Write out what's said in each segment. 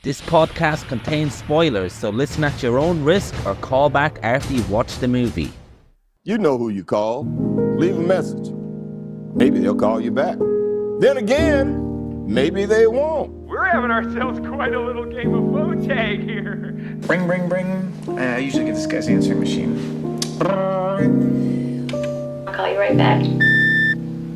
This podcast contains spoilers, so listen at your own risk or call back after you've watched the movie. You know who you call. Leave a message. Maybe they'll call you back. Then again, maybe they won't. We're having ourselves quite a little game of phone tag here. Ring, ring, ring. I usually get this guy's answering machine. I'll call you right back.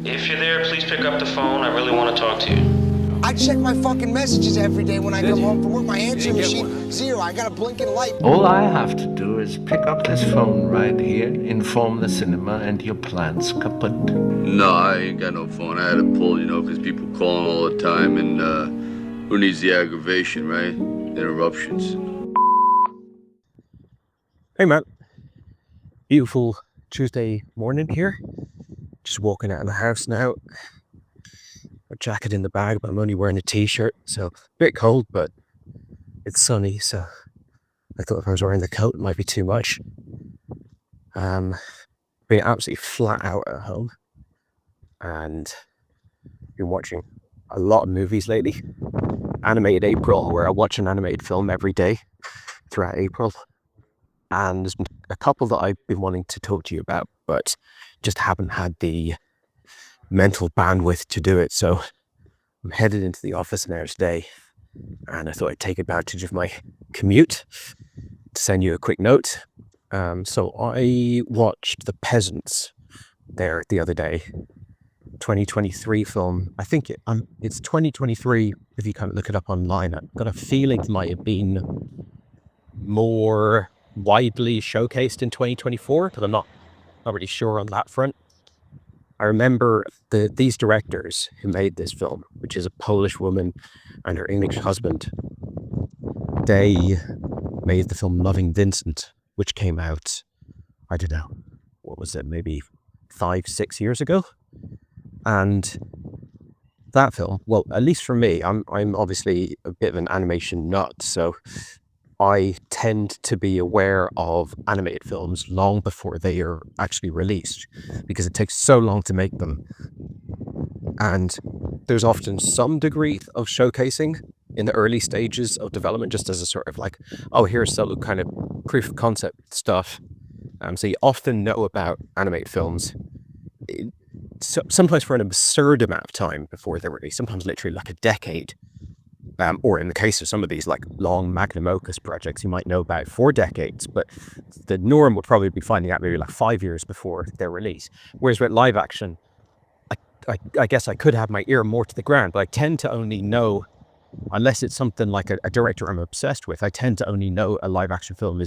If you're there, please pick up the phone. I really want to talk to you. I check my fucking messages every day when I come home from work. My answering machine, zero. I got a blinking light. All I have to do is pick up this phone right here, inform the cinema, and your plan's kaput. No, I ain't got no phone. I had to pull, because people calling all the time, and who needs the aggravation, right? Interruptions. Hey, man. Beautiful Tuesday morning here. Just walking out of the house now. A jacket in the bag, but I'm only wearing a t-shirt, so a bit cold, but it's sunny, so I thought if I was wearing the coat, it might be too much. Being absolutely flat out at home, and been watching a lot of movies lately. Animated April, where I watch an animated film every day throughout April, and there's been a couple that I've been wanting to talk to you about, but just haven't had the mental bandwidth to do it. So I'm headed into the office now today, and I thought I'd take advantage of my commute to send you a quick note. So I watched The Peasants there the other day, 2023 film. I think it's 2023 if you kind of look it up online. I've got a feeling it might have been more widely showcased in 2024, but I'm not really sure on that front. I remember these directors who made this film, which is a Polish woman and her English husband. They made the film Loving Vincent, which came out, I don't know, what was it, maybe 5-6 years ago? And that film, well, at least for me, I'm obviously a bit of an animation nut, so I tend to be aware of animated films long before they are actually released, because it takes so long to make them. And there's often some degree of showcasing in the early stages of development, just as a sort of like, oh, here's some kind of proof of concept stuff. So you often know about animated films sometimes for an absurd amount of time before they're released, sometimes literally like a decade. Or in the case of some of these like long magnum opus projects, you might know about 4 decades, but the norm would probably be finding out maybe like 5 years before their release. Whereas with live action, I guess I could have my ear more to the ground, but I tend to only know, unless it's something like a director I'm obsessed with, I tend to only know a live action film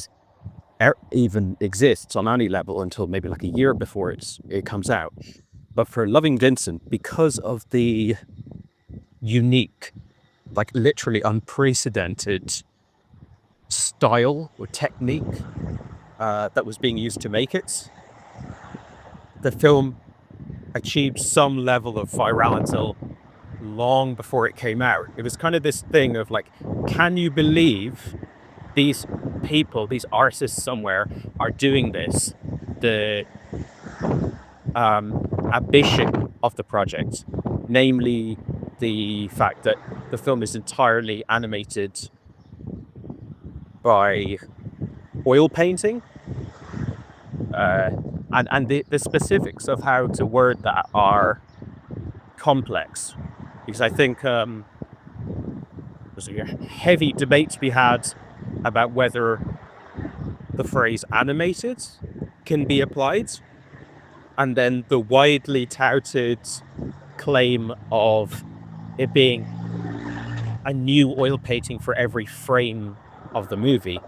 even exists on any level until maybe like a year before it comes out. But for Loving Vincent, because of the unique, like literally unprecedented style or technique that was being used to make it, the film achieved some level of virality long before it came out. It was kind of this thing of like, can you believe these people, these artists somewhere are doing this? The ambition of the project, namely the fact that the film is entirely animated by oil painting, and the specifics of how to word that are complex, because I think there's a heavy debate to be had about whether the phrase animated can be applied, and then the widely touted claim of it being a new oil painting for every frame of the movie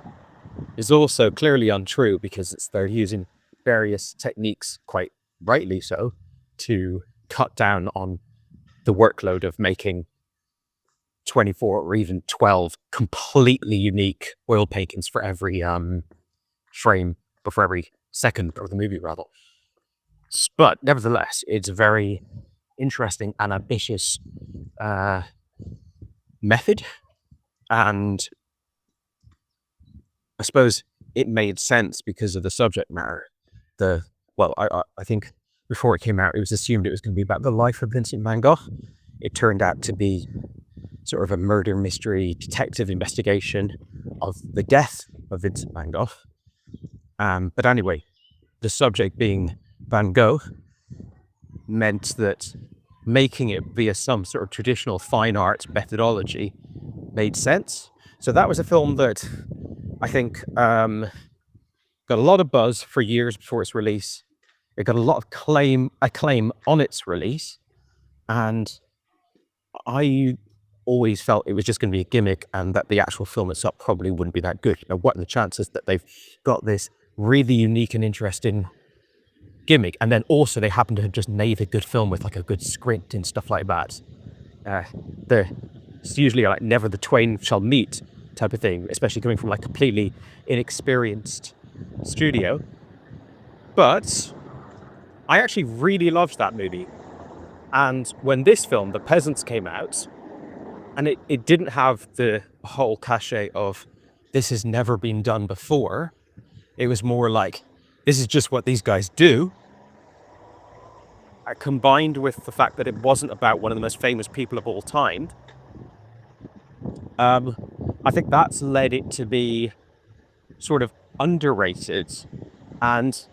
is also clearly untrue, because they're using various techniques, quite rightly so, to cut down on the workload of making 24 or even 12 completely unique oil paintings for every frame, or for every second of the movie, rather. But nevertheless, it's a very interesting and ambitious method, and I suppose it made sense because of the subject matter. I think before it came out, it was assumed it was going to be about the life of Vincent van Gogh. It turned out to be sort of a murder mystery detective investigation of the death of Vincent van Gogh. But anyway, the subject being Van Gogh meant that making it via some sort of traditional fine art methodology made sense. So that was a film that I think got a lot of buzz for years before its release. It got a lot of acclaim on its release, and I always felt it was just going to be a gimmick and that the actual film itself probably wouldn't be that good. Now, what are the chances that they've got this really unique and interesting gimmick, and then also they happen to have just made a good film with like a good script and stuff like that? It's usually like never the twain shall meet type of thing, especially coming from like completely inexperienced studio. But I actually really loved that movie. And when this film, The Peasants, came out, and it didn't have the whole cachet of this has never been done before. It was more like, this is just what these guys do. Combined with the fact that it wasn't about one of the most famous people of all time, I think that's led it to be sort of underrated. And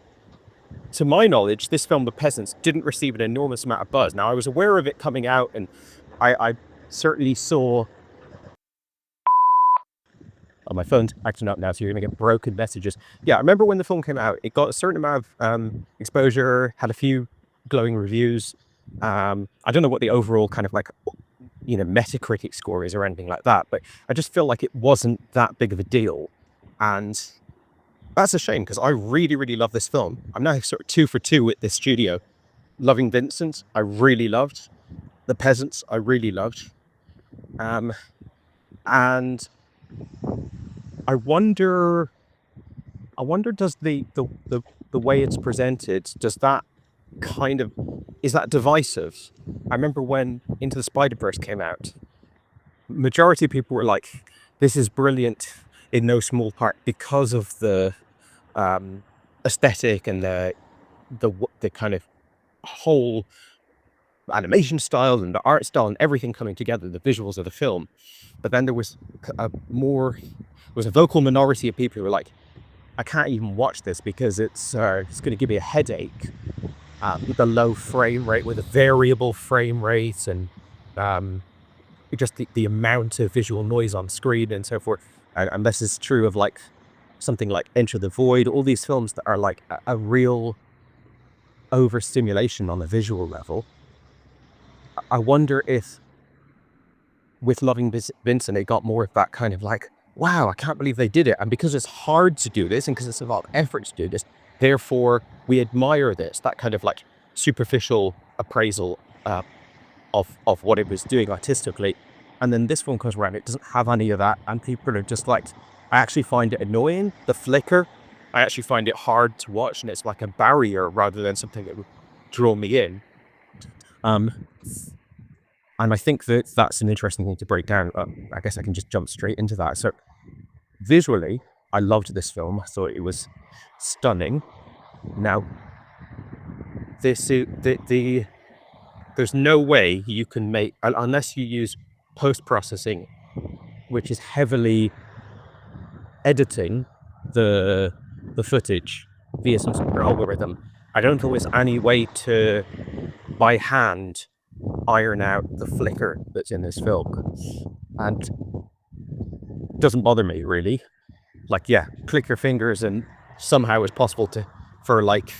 to my knowledge, this film, The Peasants, didn't receive an enormous amount of buzz. Now, I was aware of it coming out, and I certainly saw... Oh, my phone's acting up now, so you're going to get broken messages. Yeah, I remember when the film came out, it got a certain amount of exposure, had a few glowing reviews. I don't know what the overall kind of like, you know, Metacritic score is or anything like that, but I just feel like it wasn't that big of a deal. And that's a shame, because I really, really love this film. I'm now sort of 2 for 2 with this studio. Loving Vincent, I really loved. The Peasants, I really loved. And I wonder does the way it's presented, does that kind of, is that divisive? I remember when Into the Spider-Verse came out, majority of people were like, this is brilliant in no small part because of the aesthetic and the kind of whole animation style and the art style and everything coming together, the visuals of the film. But then there was a vocal minority of people who were like, I can't even watch this because it's going to give me a headache with a low frame rate, with a variable frame rate, and just the amount of visual noise on screen and so forth. And this is true of like something like Enter the Void, all these films that are like a real overstimulation on a visual level. I wonder if with Loving Vincent, it got more of that kind of like, wow, I can't believe they did it. And because it's hard to do this and because it's a lot of effort to do this, therefore we admire this, that kind of like superficial appraisal of what it was doing artistically. And then this film comes around, it doesn't have any of that. And people are just like, I actually find it annoying, the flicker. I actually find it hard to watch, and it's like a barrier rather than something that would draw me in. And I think that that's an interesting thing to break down. I guess I can just jump straight into that. So visually, I loved this film. I thought it was stunning. Now, there's no way you can make, unless you use post-processing, which is heavily editing the footage via some sort of algorithm. I don't think there's any way to, by hand, iron out the flicker that's in this film. And it doesn't bother me, really. Like, yeah, click your fingers and somehow it's possible for like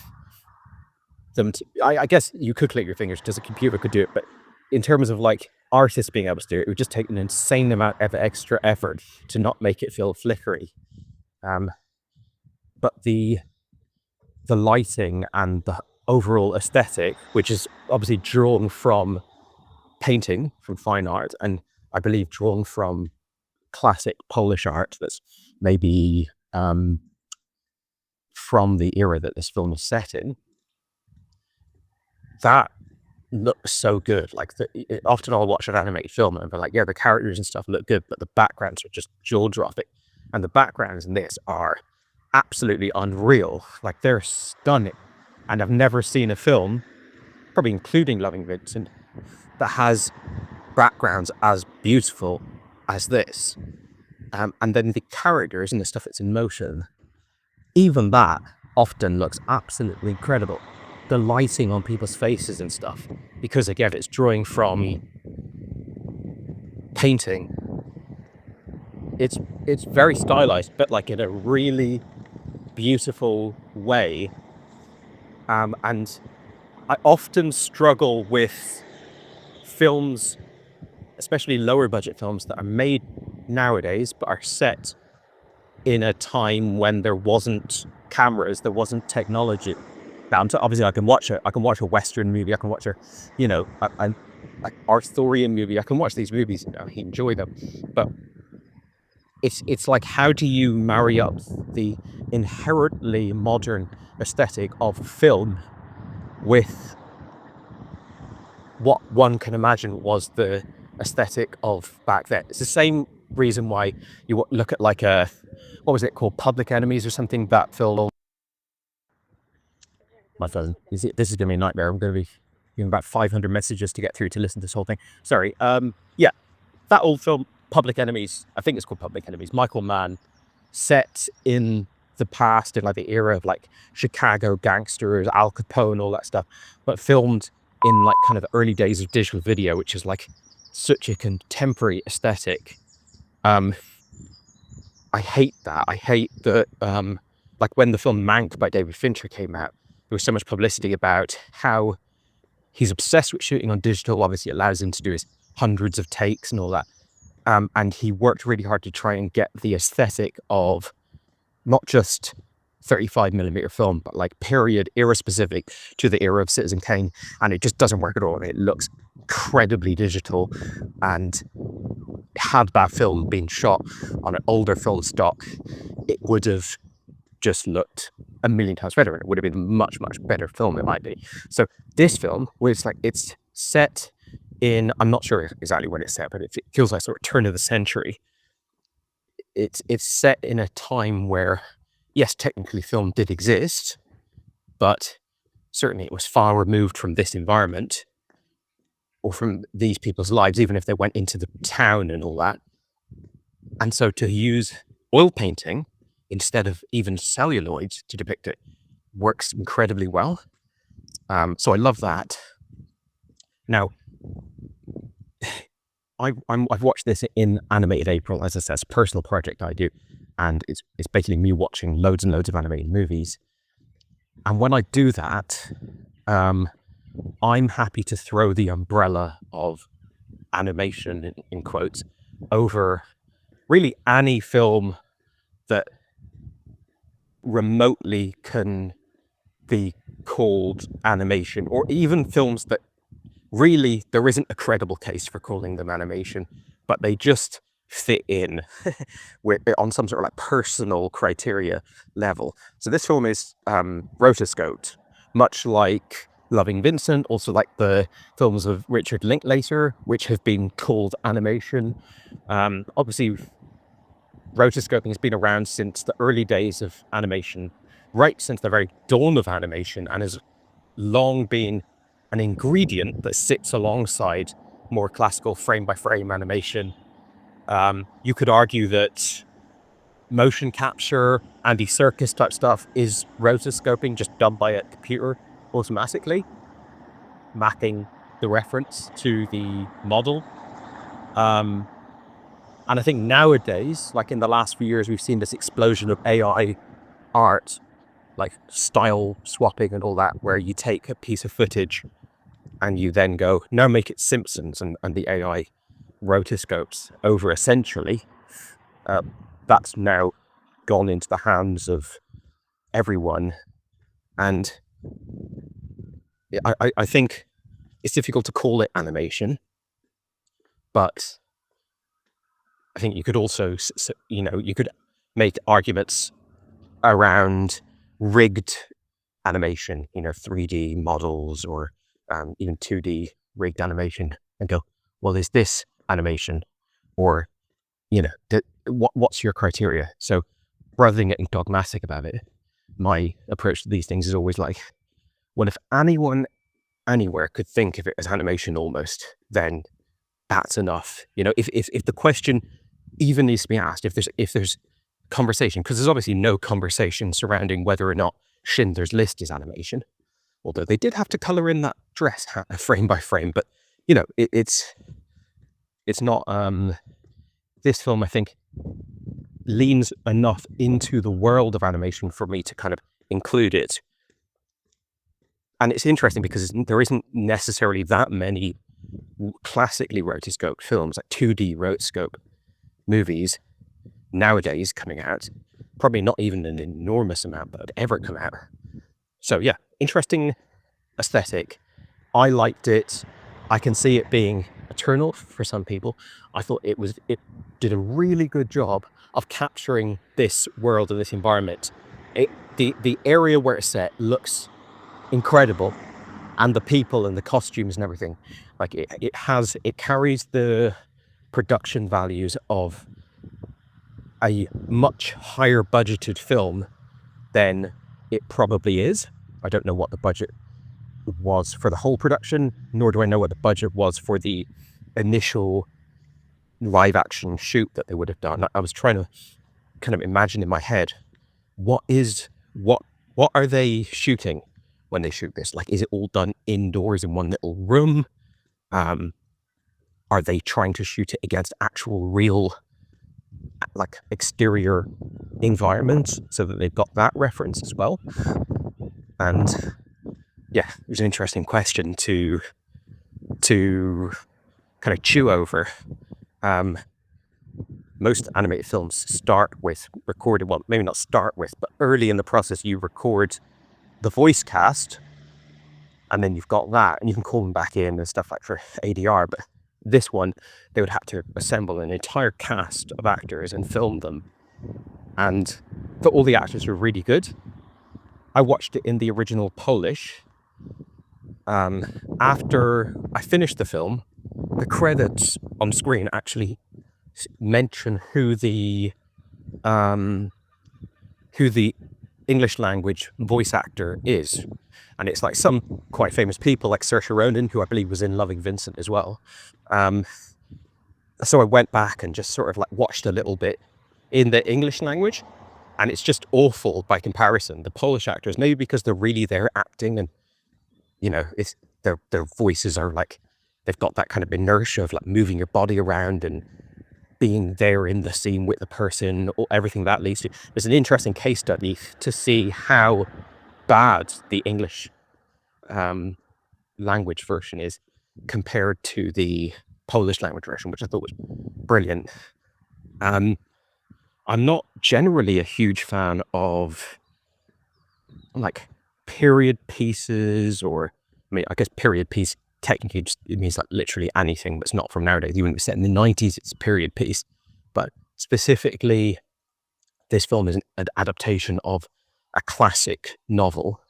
them to, I guess you could click your fingers because a computer could do it, but in terms of like artists being able to do it, it would just take an insane amount of extra effort to not make it feel flickery. But the lighting and the overall aesthetic, which is obviously drawn from painting, from fine art, and I believe drawn from classic Polish art that's maybe from the era that this film is set in, that looks so good. Like, often I'll watch an animated film and be like, yeah, the characters and stuff look good, but the backgrounds are just jaw-dropping. And the backgrounds in this are absolutely unreal. Like, they're stunning. And I've never seen a film, probably including Loving Vincent, that has backgrounds as beautiful as this. And then the characters and the stuff that's in motion, even that often looks absolutely incredible. The lighting on people's faces and stuff, because again, it's drawing from painting. It's very stylized, but like in a really beautiful way. And I often struggle with films, especially lower budget films that are made nowadays, but are set in a time when there wasn't cameras, there wasn't technology. Now, obviously, I can watch a Western movie, I can watch an Arthurian movie, I can watch these movies and I enjoy them. But it's like, how do you marry up the inherently modern aesthetic of film with what one can imagine was the aesthetic of back then? It's the same reason why you look at like what was it called, Public Enemies or something, that film. My phone, this is gonna be a nightmare. I'm gonna be giving about 500 messages to get through to listen to this whole thing. Sorry. Yeah, that old film, Public Enemies, I think it's called Public Enemies, Michael Mann, set in the past, in like the era of like Chicago gangsters, Al Capone, all that stuff, but filmed in like kind of the early days of digital video, which is like such a contemporary aesthetic. I hate that. I hate that, like when the film Mank by David Fincher came out, there was so much publicity about how he's obsessed with shooting on digital. Obviously it allows him to do his hundreds of takes and all that. And he worked really hard to try and get the aesthetic of not just 35mm film, but like period, era specific to the era of Citizen Kane. And it just doesn't work at all. It looks incredibly digital. And had that film been shot on an older film stock, it would have just looked a million times better. It would have been a much, much better film, it might be. So this film, where it's set in, I'm not sure exactly when it's set, but it feels like sort of turn of the century. It's set in a time where, yes, technically film did exist, but certainly it was far removed from this environment or from these people's lives, even if they went into the town and all that. And so to use oil painting instead of even celluloid to depict it works incredibly well. So I love that. Now, I've watched this in Animated April, as I said, it's a personal project I do, and it's basically me watching loads and loads of animated movies. And when I do that, I'm happy to throw the umbrella of animation, in quotes, over really any film that remotely can be called animation, or even films that really there isn't a credible case for calling them animation, but they just fit in on some sort of like personal criteria level. So this film is rotoscoped, much like Loving Vincent, also like the films of Richard Linklater, which have been called animation. Obviously, rotoscoping has been around since the early days of animation, right since the very dawn of animation, and has long been an ingredient that sits alongside more classical frame-by-frame animation. You could argue that motion capture, Andy Serkis type stuff is rotoscoping, just done by a computer automatically, mapping the reference to the model. And I think nowadays, like in the last few years, we've seen this explosion of AI art, like style swapping and all that, where you take a piece of footage and you then go, now make it Simpsons, and the AI rotoscopes over essentially. That's now gone into the hands of everyone. And I think it's difficult to call it animation, but I think you could also, you could make arguments around rigged animation, 3D models or even 2D rigged animation, and go, well, is this animation? Or, what's your criteria? So rather than getting dogmatic about it, my approach to these things is always like, well, if anyone anywhere could think of it as animation almost, then that's enough. You know, if the question even needs to be asked, if there's conversation, because there's obviously no conversation surrounding whether or not Schindler's List is animation, although they did have to color in that dress frame by frame. But you know, it's not. This film, I think, leans enough into the world of animation for me to kind of include it. And it's interesting because there isn't necessarily that many classically rotoscoped films, like 2D rotoscope movies nowadays coming out. Probably not even an enormous amount that would ever come out. So yeah, interesting aesthetic. I liked it. I can see it being eternal for some people. I thought it did a really good job of capturing this world and this environment. The area where it's set looks incredible, and the people and the costumes and everything, like it carries the production values of a much higher budgeted film than it probably is. I don't know what the budget was for the whole production, nor do I know what the budget was for the initial live action shoot that they would have done. I was trying to kind of imagine in my head, what are they shooting when they shoot this? Like, is it all done indoors in one little room? Are they trying to shoot it against actual real, like, exterior environments so that they've got that reference as well? And yeah, it was an interesting question to kind of chew over. Most animated films start with recorded, well, maybe not start with, but early in the process you record the voice cast, and then you've got that, and you can call them back in and stuff like for ADR. But this one, they would have to assemble an entire cast of actors and film them, and all the actors were really good. I watched it in the original Polish. After I finished the film, the credits on screen actually mention who the English language voice actor is, and it's like some quite famous people like Saoirse Ronan, who I believe was in Loving Vincent as well. So I went back and just sort of like watched a little bit in the English language, and it's just awful by comparison. The Polish actors, maybe because they're really there acting, and you know, it's their voices are like, they've got that kind of inertia of like moving your body around and being there in the scene with the person, or everything that leads to. There's an interesting case study to see how bad the English language version is compared to the Polish language version, which I thought was brilliant. I'm not generally a huge fan of like period pieces, or I mean, I guess period piece technically just, it means like literally anything that's not from nowadays. Even if it's set in the 90s, it's a period piece. But specifically, this film is an adaptation of a classic novel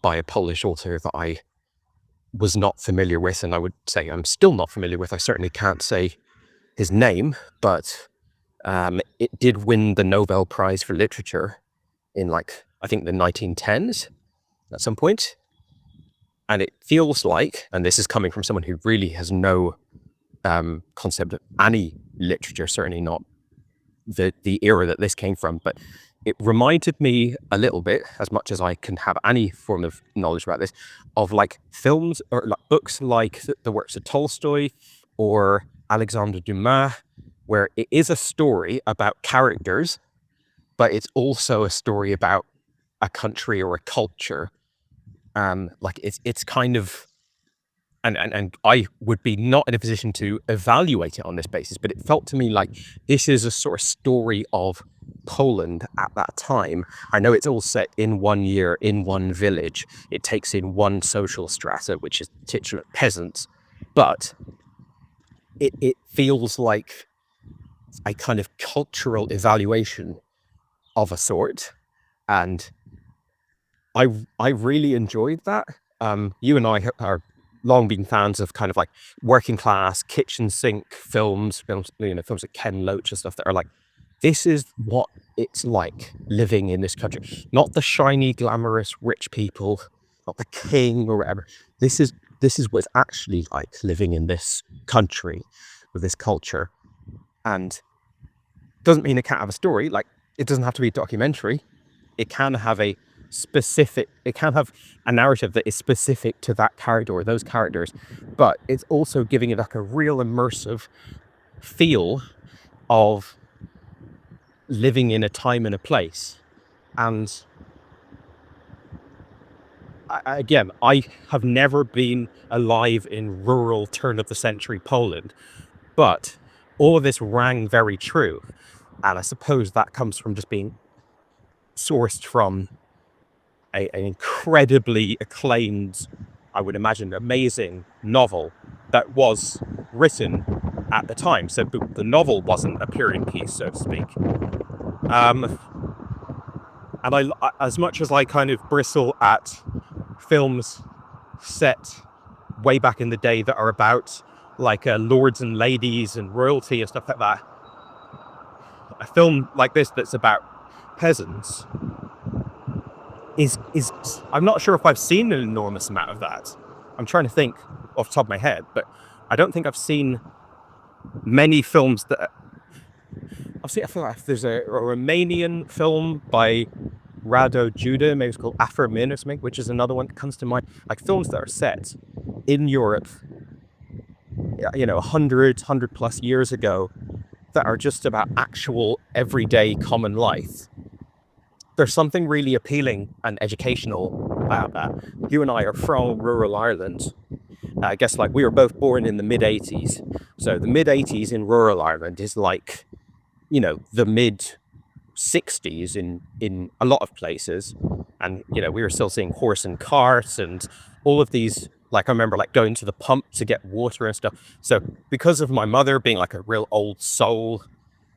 by a Polish author that I was not familiar with, and I would say I'm still not familiar with. I certainly can't say his name, but it did win the Nobel Prize for Literature in, like, I think the 1910s at some point. And it feels like, and this is coming from someone who really has no concept of any literature, certainly not the era that this came from, but it reminded me a little bit, as much as I can have any form of knowledge about this, of like films or like books like the works of Tolstoy or Alexandre Dumas, where it is a story about characters, but it's also a story about a country or a culture. Like it's kind of, and I would be not in a position to evaluate it on this basis, but it felt to me like this is a sort of story of Poland at that time. I know it's all set in 1 year, in one village. It takes in one social strata, which is titular peasants, but it feels like a kind of cultural evaluation of a sort, and I really enjoyed that. You and I are long been fans of kind of like working class kitchen sink films, you know, films like Ken Loach and stuff that are like, this is what it's like living in this country. Not the shiny, glamorous, rich people, not the king or whatever. This this is what it's actually like living in this country with this culture. And doesn't mean it can't have a story. Like, it doesn't have to be a documentary. It can have a narrative that is specific to that character or those characters, but it's also giving it like a real immersive feel of living in a time and a place. And again, I have never been alive in rural turn of the century Poland, but all of this rang very true. And I suppose that comes from just being sourced from an incredibly acclaimed, I would imagine, amazing novel that was written at the time. So the novel wasn't a period piece, so to speak. And I, as much as I kind of bristle at films set way back in the day that are about like lords and ladies and royalty and stuff like that, a film like this that's about peasants is I'm not sure if I've seen an enormous amount of that. I'm trying to think off the top of my head, but I don't think I've seen many films that I feel like there's a Romanian film by Rado Juda, maybe it's called Aftermin or something, which is another one that comes to mind. Like films that are set in Europe, 100 plus years ago, that are just about actual everyday common life. There's something really appealing and educational about that. You and I are from rural Ireland. I guess like we were both born in the mid-80s. So the mid-80s in rural Ireland is like, the mid-60s in a lot of places. And, we were still seeing horse and cart and all of these, like I remember like going to the pump to get water and stuff. So because of my mother being like a real old soul,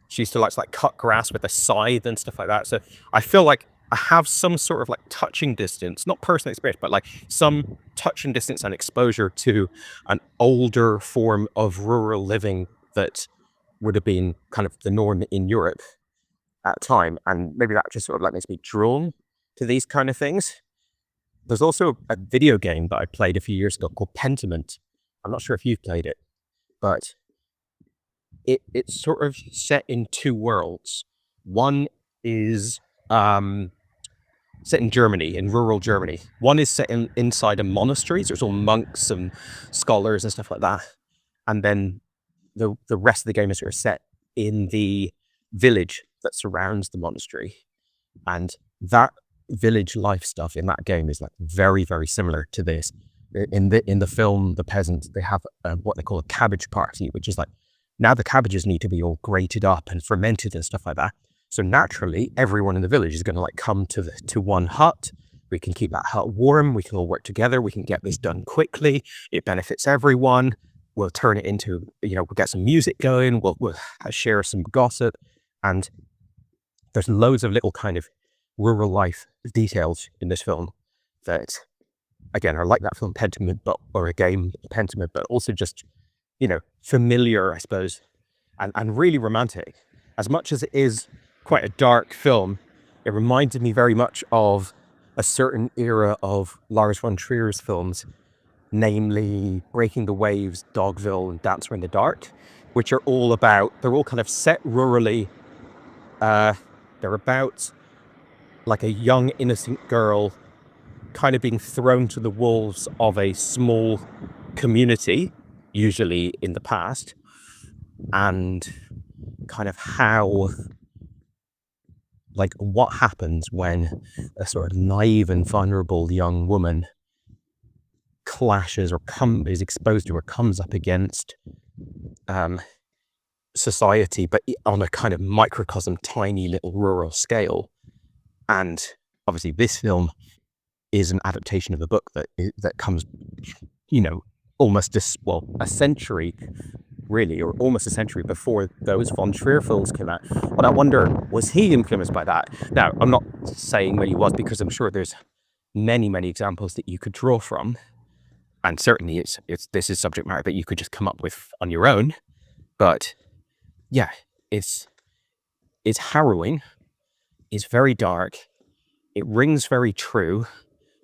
she used to like cut grass with a scythe and stuff like that. So I feel like I have some sort of like touching distance, not personal experience, but like some touching distance and exposure to an older form of rural living that would have been kind of the norm in Europe at the time. And maybe that just sort of like makes me drawn to these kind of things. There's also a video game that I played a few years ago called Pentiment. I'm not sure if you've played it, but it's sort of set in two worlds. One is set in Germany, in rural Germany. One is set inside a monastery, so it's all monks and scholars and stuff like that. And then the rest of the game is sort of set in the village that surrounds the monastery. And that village life stuff in that game is like very, very similar to this. In the film, The Peasants, they have what they call a cabbage party, which is like, now the cabbages need to be all grated up and fermented and stuff like that. So naturally, everyone in the village is going to like come to one hut. We can keep that hut warm. We can all work together. We can get this done quickly. It benefits everyone. We'll turn it into, we'll get some music going. We'll share some gossip. And there's loads of little kind of rural life details in this film that, again, are like that film Pentiment, or a game Pentiment, but also just, familiar, I suppose, and really romantic. As much as it is quite a dark film, it reminded me very much of a certain era of Lars von Trier's films, namely Breaking the Waves, Dogville, and Dancer in the Dark, which are all they're all kind of set rurally. They're about like a young, innocent girl kind of being thrown to the wolves of a small community, usually in the past, and kind of how, like, what happens when a sort of naive and vulnerable young woman clashes or is exposed to or comes up against society, but on a kind of microcosm, tiny little rural scale. And obviously this film is an adaptation of a book that comes, almost a century, really, or almost a century before those von Trier films came out. But I wonder, was he influenced by that? Now, I'm not saying that he was, because I'm sure there's many, many examples that you could draw from. And certainly this is subject matter that you could just come up with on your own. But yeah, it's harrowing. It's very dark. It rings very true.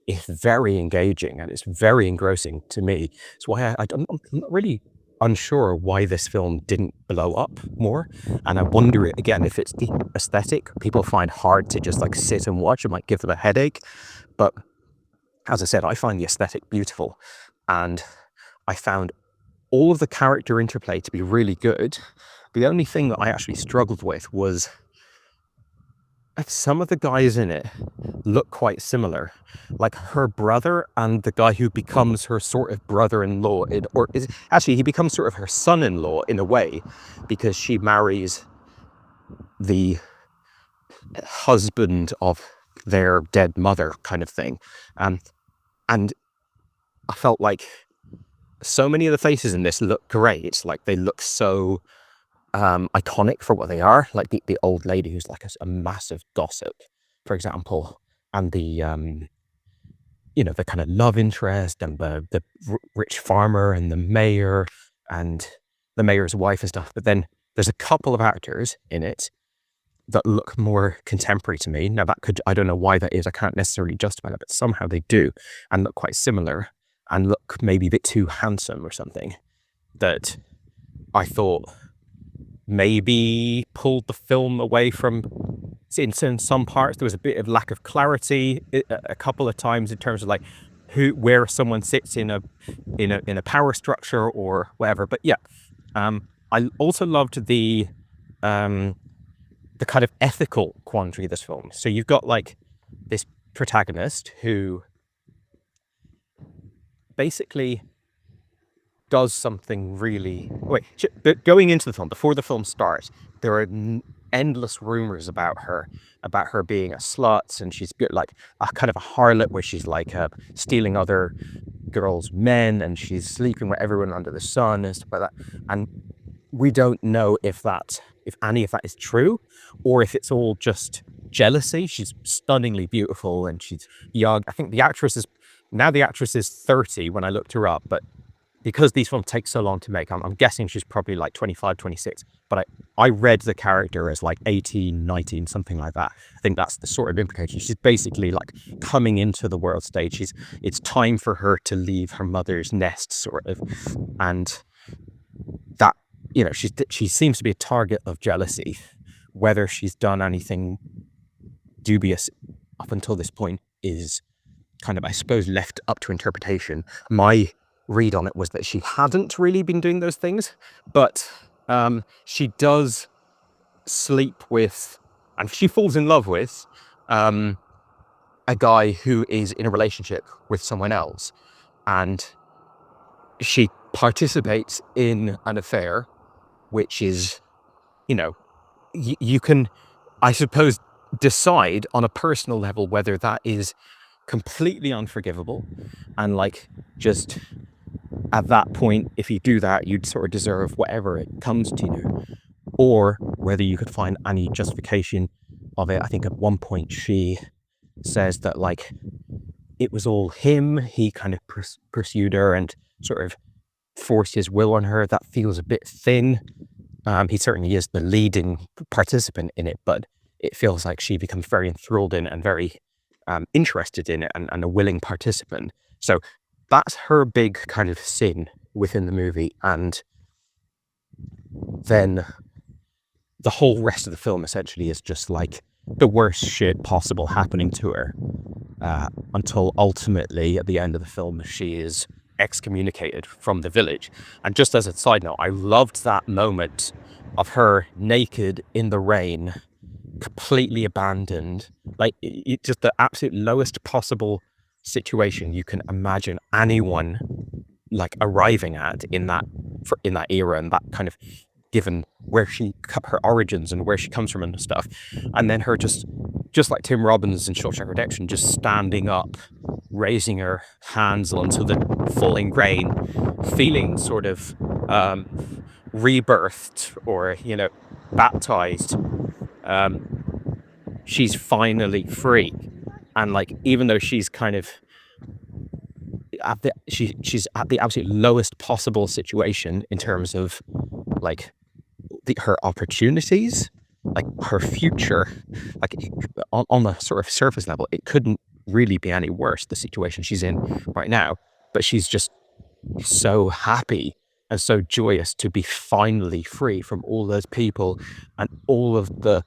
it's very engaging and it's very engrossing to me. It's why I'm not really unsure why this film didn't blow up more. And I wonder again if it's the aesthetic people find hard to just like sit and watch. It might give them a headache. But as I said, I find the aesthetic beautiful. And I found all of the character interplay to be really good. The only thing that I actually struggled with was some of the guys in it look quite similar. Like her brother and the guy who becomes her sort of brother-in-law, he becomes sort of her son-in-law in a way, because she marries the husband of their dead mother kind of thing. And I felt like so many of the faces in this look great. Like they look so iconic for what they are, like the old lady who's like a massive gossip, for example, and the the kind of love interest, and the rich farmer, and the mayor and the mayor's wife and stuff. But then there's a couple of actors in it that look more contemporary to me. Now I don't know why that is, I can't necessarily justify that, but somehow they do, and look quite similar, and look maybe a bit too handsome or something, that I thought maybe pulled the film away from, in some parts there was a bit of lack of clarity a couple of times in terms of like where someone sits in a power structure or whatever. But yeah, I also loved the kind of ethical quandary of this film. So you've got like this protagonist who basically does something really... going into the film, before the film starts, there are endless rumors about her being a slut, and she's like a kind of a harlot, where she's like stealing other girls' men, and she's sleeping with everyone under the sun and stuff like that. And we don't know if any of that is true, or if it's all just jealousy. She's stunningly beautiful and she's young. I think the actress is 30 when I looked her up, but because these films take so long to make, I'm guessing she's probably like 25, 26. But I read the character as like 18, 19, something like that. I think that's the sort of implication. She's basically like coming into the world stage. It's time for her to leave her mother's nest, sort of. And that, she seems to be a target of jealousy. Whether she's done anything dubious up until this point is kind of, I suppose, left up to interpretation. My read on it was that she hadn't really been doing those things, but she does sleep with, and she falls in love with a guy who is in a relationship with someone else, and she participates in an affair which is, you can, I suppose, decide on a personal level whether that is completely unforgivable, and like just at that point, if you do that, you'd sort of deserve whatever it comes to you, or whether you could find any justification of it. I think at one point she says that like it was all him, he kind of pursued her and sort of forced his will on her. That feels a bit thin. He certainly is the leading participant in it, but it feels like she becomes very enthralled in it and very interested in it, and a willing participant. So that's her big kind of sin within the movie. And then the whole rest of the film essentially is just like the worst shit possible happening to her, until ultimately at the end of the film she is excommunicated from the village. And just as a side note, I loved that moment of her naked in the rain, completely abandoned, like just the absolute lowest possible situation you can imagine anyone like arriving at in that era, and that kind of, given where her origins and where she comes from and stuff. And then her just like Tim Robbins in Shawshank Redemption, just standing up, raising her hands onto the falling rain, feeling sort of rebirthed, or baptized. She's finally free. And like, even though she's kind of she's at the absolute lowest possible situation in terms of like her opportunities, like her future, like on the sort of surface level, it couldn't really be any worse, the situation she's in right now. But she's just so happy and so joyous to be finally free from all those people and all of the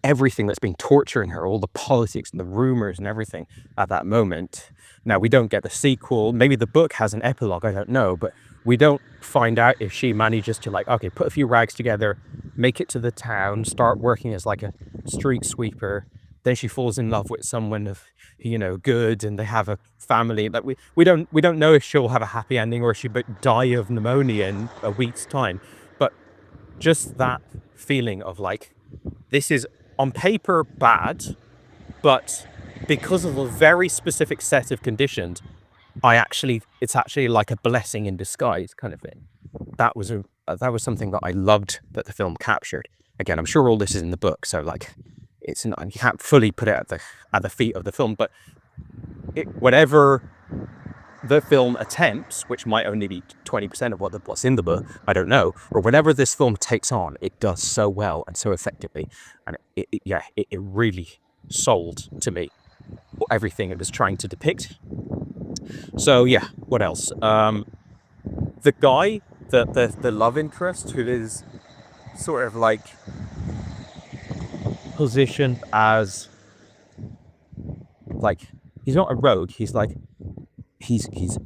everything that's been torturing her, all the politics and the rumors and everything at that moment. Now, we don't get the sequel. Maybe the book has an epilogue, I don't know, but we don't find out if she manages to, like, okay, put a few rags together, make it to the town, start working as like a street sweeper. Then she falls in love with someone of, you know, good, and they have a family. Like, we don't know if she'll have a happy ending or if she'll die of pneumonia in a week's time. But just that feeling of like, this is on paper bad, but because of a very specific set of conditions, it's actually like a blessing in disguise kind of thing. That was something that I loved that the film captured. Again, I'm sure all this is in the book, so like, it's not, you can't fully put it at the feet of the film, but whatever the film attempts, which might only be 20% of what's in the book, I don't know, or whatever this film takes on, it does so well and so effectively, and it really sold to me everything it was trying to depict. So yeah, what else? The guy, the love interest, who is sort of like positioned as like, he's not a rogue, he's like, he's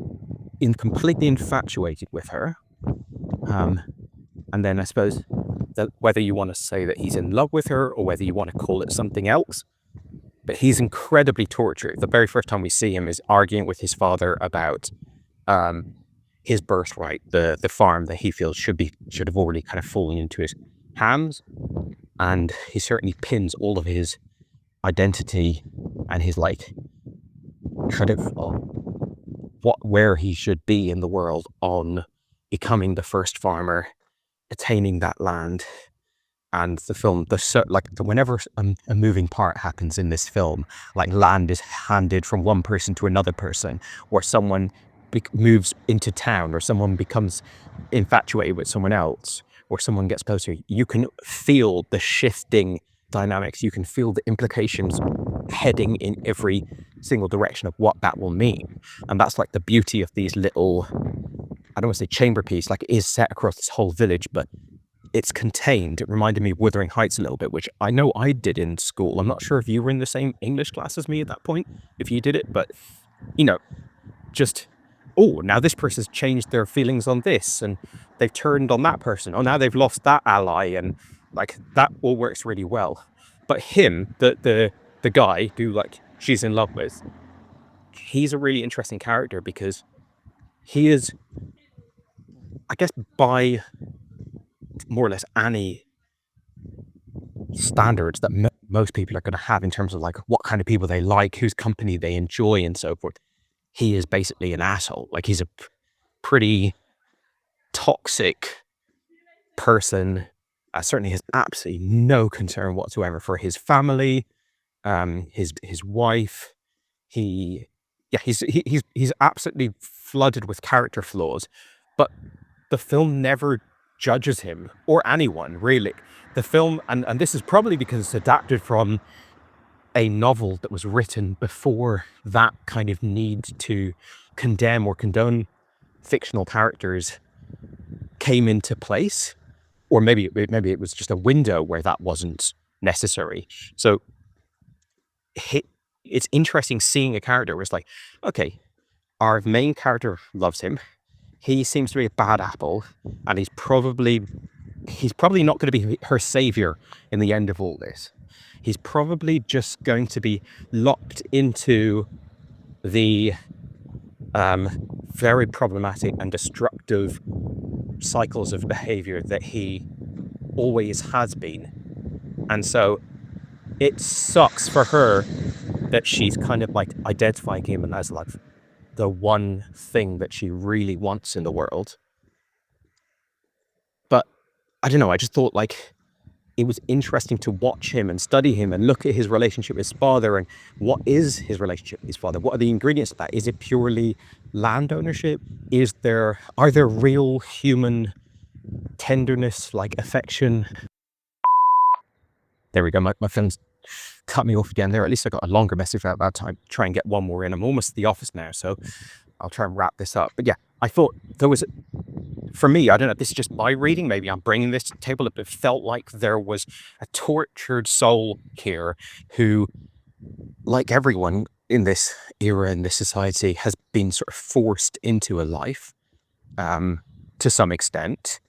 completely infatuated with her, and then I suppose that whether you want to say that he's in love with her or whether you want to call it something else, but he's incredibly tortured. The very first time we see him is arguing with his father about his birthright, the farm that he feels should have already kind of fallen into his hands, and he certainly pins all of his identity and his like kind of where he should be in the world on becoming the first farmer, attaining that land. And the film, whenever a moving part happens in this film, like land is handed from one person to another person, or someone moves into town, or someone becomes infatuated with someone else, or someone gets closer, you can feel the shifting dynamics. You can feel the implications heading in every single direction of what that will mean. And that's like the beauty of these little, I don't want to say chamber piece, like it is set across this whole village, but it's contained. It reminded me of Wuthering Heights a little bit, which I know I did in school. I'm not sure if you were in the same English class as me at that point, if you did it, but, you know, just, oh, now this person's changed their feelings on this, and they've turned on that person. Oh, now they've lost that ally, and like that all works really well. But him, the guy who like she's in love with, he's a really interesting character because he is, I guess, by more or less any standards that most people are going to have in terms of like what kind of people they like, whose company they enjoy, and so forth, he is basically an asshole. Like, he's a pretty toxic person. Certainly has absolutely no concern whatsoever for his family, his wife. He's absolutely flooded with character flaws, but the film never judges him or anyone really. The film, and this is probably because it's adapted from a novel that was written before that kind of need to condemn or condone fictional characters came into place, or maybe it was just a window where that wasn't necessary. So it's interesting seeing a character where it's like, okay, our main character loves him. He seems to be a bad apple, and he's probably not going to be her savior in the end of all this. He's probably just going to be locked into the very problematic and destructive cycles of behavior that he always has been. And so it sucks for her that she's kind of like identifying him as like the one thing that she really wants in the world. But I don't know, I just thought like it was interesting to watch him and study him and look at his relationship with his father, and what is his relationship with his father? What are the ingredients of that? Is it purely land ownership? Are there real human tenderness, like affection? There we go. My film's cut me off again there. At least I got a longer message out that time. Try and get one more in. I'm almost at the office now, so I'll try and wrap this up. But yeah, I thought there was, for me, I don't know, this is just my reading. Maybe I'm bringing this to the table. It felt like there was a tortured soul here who, like everyone in this era, in this society, has been sort of forced into a life to some extent,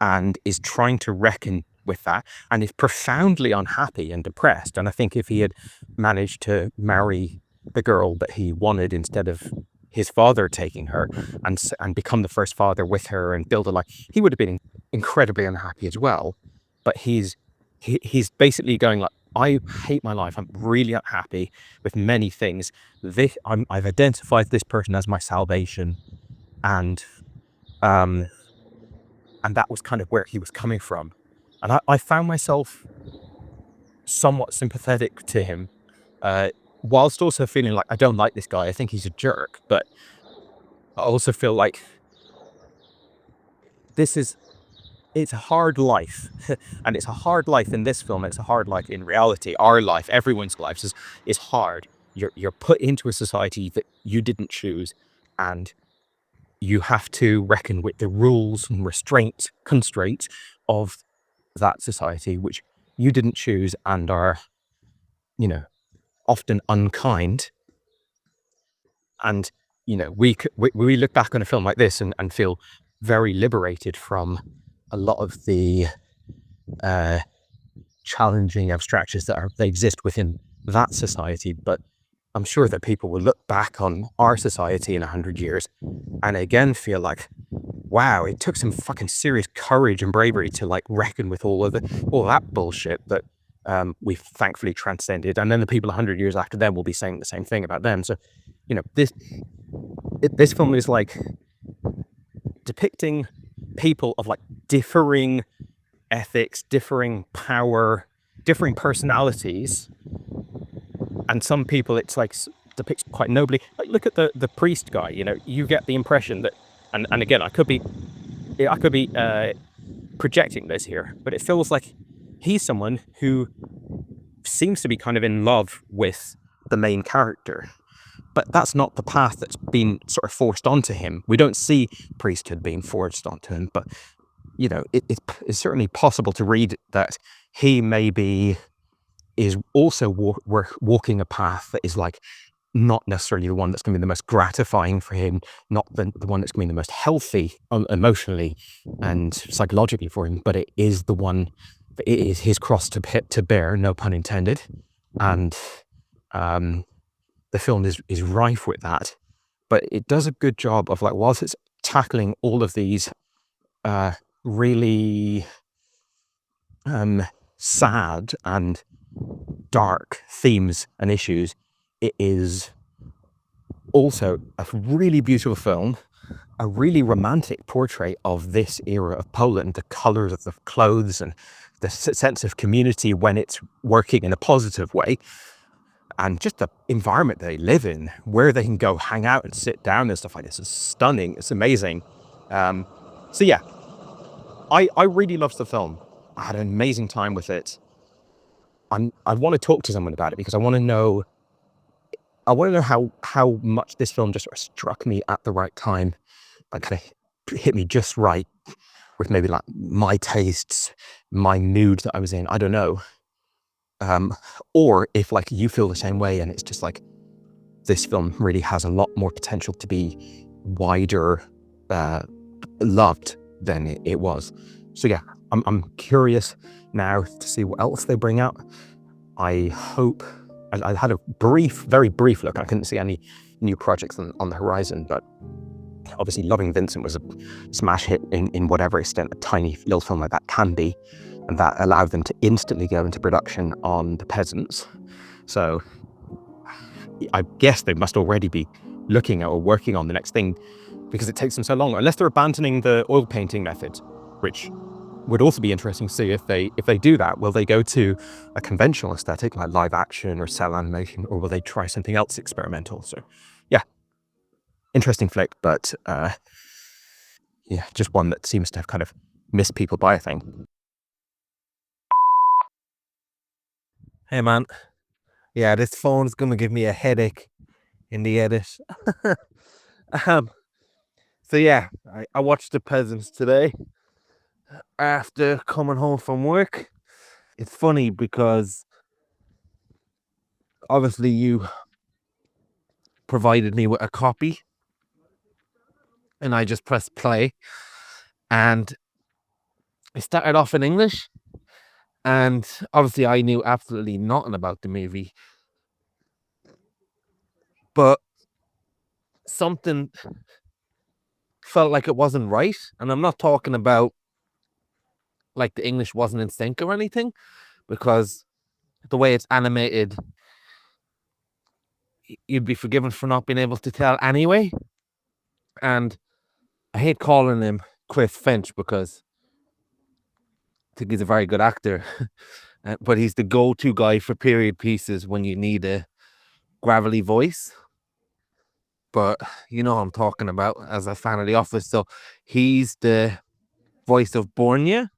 and is trying to reckon with that, and is profoundly unhappy and depressed. And I think if he had managed to marry the girl that he wanted instead of his father taking her, and become the first father with her and build a life, he would have been incredibly unhappy as well. But he's basically going like, I hate my life. I'm really unhappy with many things. I've identified this person as my salvation, and that was kind of where he was coming from. And I found myself somewhat sympathetic to him, whilst also feeling like I don't like this guy. I think he's a jerk, but I also feel like it's a hard life. And it's a hard life in this film. It's a hard life in reality. Our life, everyone's life is hard. You're put into a society that you didn't choose, and you have to reckon with the rules and constraints of that society, which you didn't choose and are, often unkind. And, we look back on a film like this and feel very liberated from a lot of the challenging abstractions that exist within that society. But I'm sure that people will look back on our society in 100 years and again feel like, wow, it took some fucking serious courage and bravery to like reckon with all that bullshit that we've thankfully transcended. And then the people 100 years after them will be saying the same thing about them. So, this film is like depicting people of like differing ethics, differing power, differing personalities. And some people it's like depicts quite nobly. Like, look at the priest guy. You get the impression that, and again, I could be projecting this here, but it feels like he's someone who seems to be kind of in love with the main character, but that's not the path that's been sort of forced onto him. We don't see priesthood being forced onto him, but it's certainly possible to read that he maybe is also walking a path that is like not necessarily the one that's going to be the most gratifying for him, not the one that's going to be the most healthy emotionally and psychologically for him, but it is the one, it is his cross to bear, no pun intended. And the film is rife with that, but it does a good job of like, whilst it's tackling all of these really sad and dark themes and issues, it is also a really beautiful film, a really romantic portrait of this era of Poland, the colors of the clothes and the sense of community when it's working in a positive way, and just the environment they live in, where they can go hang out and sit down and stuff like this is stunning. It's amazing. So yeah, I really loved the film. I had an amazing time with it. I want to talk to someone about it because I want to know how much this film just sort of struck me at the right time, like kind of hit me just right with maybe like my tastes, my mood that I was in. I don't know. Or if like you feel the same way and it's just like this film really has a lot more potential to be wider loved than it was. So yeah, I'm curious now to see what else they bring out. I hope, I had a very brief look. I couldn't see any new projects on the horizon, but obviously Loving Vincent was a smash hit in whatever extent a tiny little film like that can be, and that allowed them to instantly go into production on the Peasants. So I guess they must already be looking at or working on the next thing, because it takes them so long, unless they're abandoning the oil painting method, which would also be interesting to see if they do that. Will they go to a conventional aesthetic like live action or cell animation, or will they try something else experimental? So yeah, interesting flick, but yeah, just one that seems to have kind of missed people by, I think. Hey man, yeah, this phone's gonna give me a headache in the edit. um, so yeah, I watched The Peasants today after coming home from work. It's funny because obviously you provided me with a copy and I just pressed play, and it started off in English, and obviously I knew absolutely nothing about the movie, but something felt like it wasn't right. And I'm not talking about like the English wasn't in sync or anything, because the way it's animated, you'd be forgiven for not being able to tell anyway. And I hate calling him Chris Finch because I think he's a very good actor, but he's the go-to guy for period pieces when you need a gravelly voice. But you know what I'm talking about as a fan of The Office. So he's the voice of Bornya.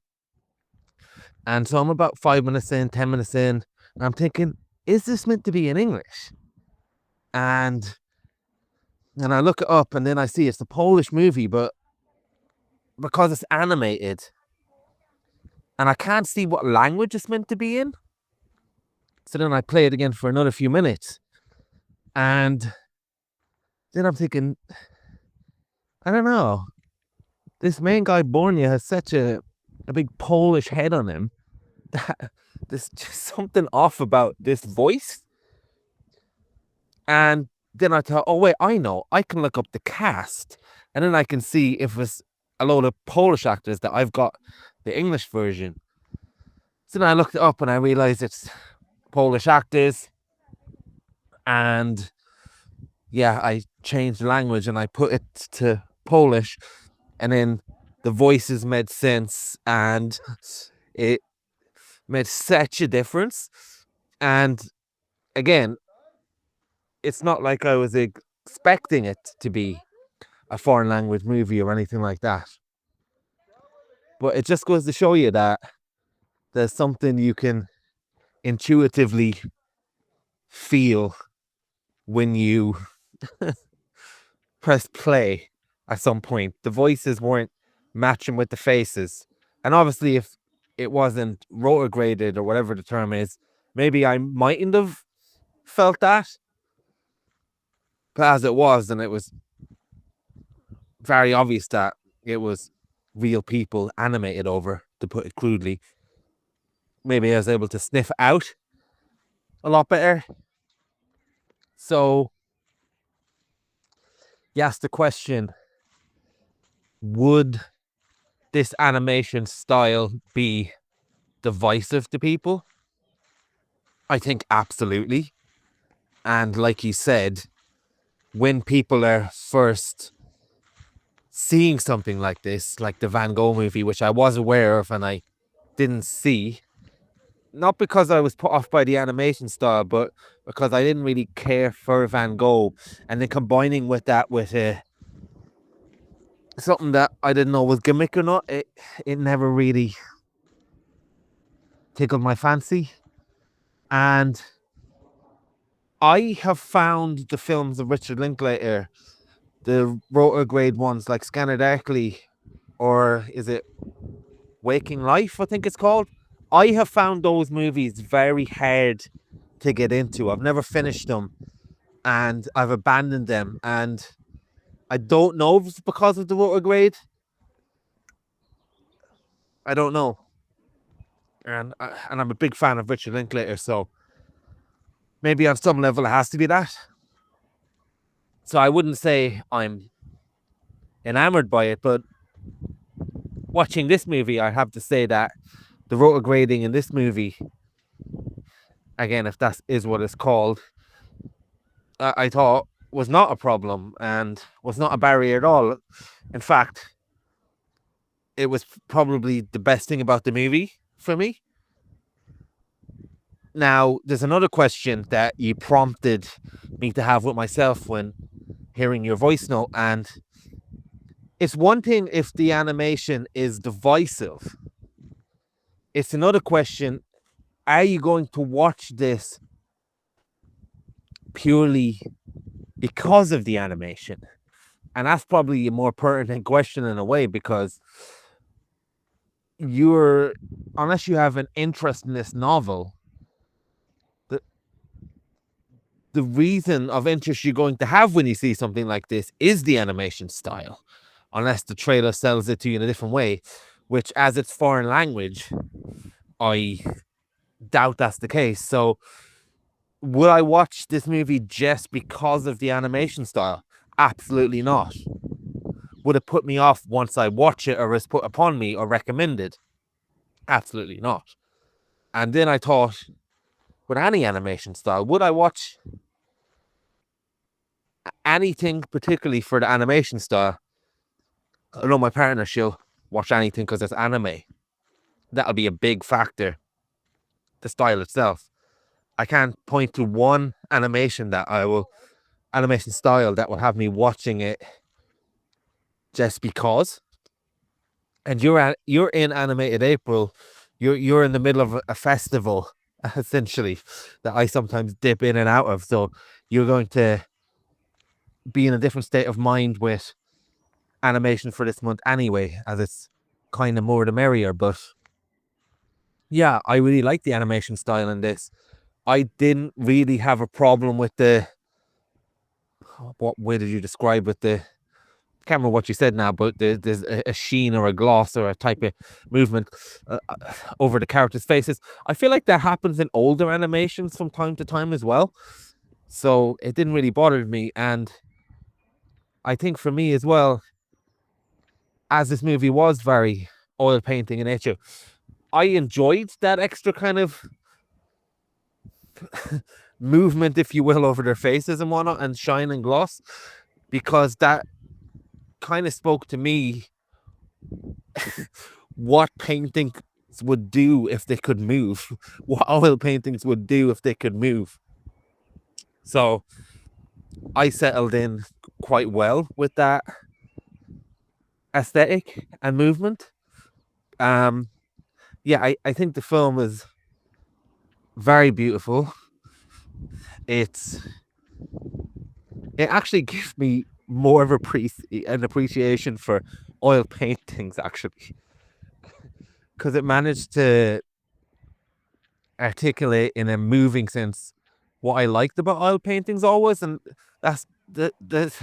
And so I'm about 5 minutes in, 10 minutes in, and I'm thinking, is this meant to be in English? And I look it up, and then I see it's a Polish movie, but because it's animated, and I can't see what language it's meant to be in. So then I play it again for another few minutes, and then I'm thinking, I don't know, this main guy Bornya has such a big Polish head on him that there's just something off about this voice. And then I thought, oh wait, I know, I can look up the cast, and then I can see if it's a load of Polish actors that I've got the English version. So then I looked it up and I realized it's Polish actors, and yeah, I changed the language and I put it to Polish, and then the voices made sense, and it made such a difference. And again, it's not like I was expecting it to be a foreign language movie or anything like that. But it just goes to show you that there's something you can intuitively feel when you press play at some point. The voices weren't matching with the faces. And obviously, if it wasn't rotor-graded or whatever the term is, maybe I mightn't have felt that. But as it was, and it was very obvious that it was real people animated over, to put it crudely, maybe I was able to sniff out a lot better. So you asked the question, would this animation style be divisive to people? I think absolutely. And like you said, when people are first seeing something like this, like the Van Gogh movie, which I was aware of and I didn't see, not because I was put off by the animation style, but because I didn't really care for Van Gogh, and then combining with that with something that I didn't know was gimmick or not, it never really tickled my fancy. And I have found the films of Richard Linklater, the rotor-grade ones like Scanner Darkly, or is it Waking Life, I think it's called. I have found those movies very hard to get into. I've never finished them, and I've abandoned them. And I don't know if it's because of the rotor-grade. I don't know. And I'm a big fan of Richard Linklater, so maybe on some level it has to be that. So I wouldn't say I'm enamored by it, but watching this movie, I have to say that the rotor grading in this movie, again, if that is what it's called, I thought was not a problem and was not a barrier at all. In fact, it was probably the best thing about the movie for me. Now, there's another question that you prompted me to have with myself when hearing your voice note, and it's one thing if the animation is divisive. It's another question are you going to watch this purely because of the animation? And that's probably a more pertinent question in a way, because unless you have an interest in this novel, the reason of interest you're going to have when you see something like this is the animation style, unless the trailer sells it to you in a different way, which, as it's foreign language, I doubt that's the case. So will I watch this movie just because of the animation style? Absolutely not. Would it put me off once I watch it, or is put upon me or recommended? Absolutely not. And then I thought, with any animation style, would I watch anything particularly for the animation style? I know my partner, she'll watch anything because it's anime. That'll be a big factor. The style itself. I can't point to one animation style that will have me watching it just because. And you're in Animated April. You're in the middle of a festival, essentially, that I sometimes dip in and out of. So you're going to be in a different state of mind with animation for this month anyway, as it's kind of more the merrier. But yeah, I really like the animation style in this. I didn't really have a problem with what way did you describe with the, I can't remember what you said now, but there's a sheen or a gloss or a type of movement over the characters' faces. I feel like that happens in older animations from time to time as well. So it didn't really bother me. And I think for me as well, as this movie was very oil painting in nature, I enjoyed that extra kind of movement, if you will, over their faces and whatnot, and shine and gloss, because that kind of spoke to me what paintings would do if they could move, what oil paintings would do if they could move. So I settled in quite well with that aesthetic and movement. Yeah, I think the film is very beautiful. It actually gives me more of an appreciation for oil paintings, actually, because it managed to articulate in a moving sense what I liked about oil paintings always, and that's there's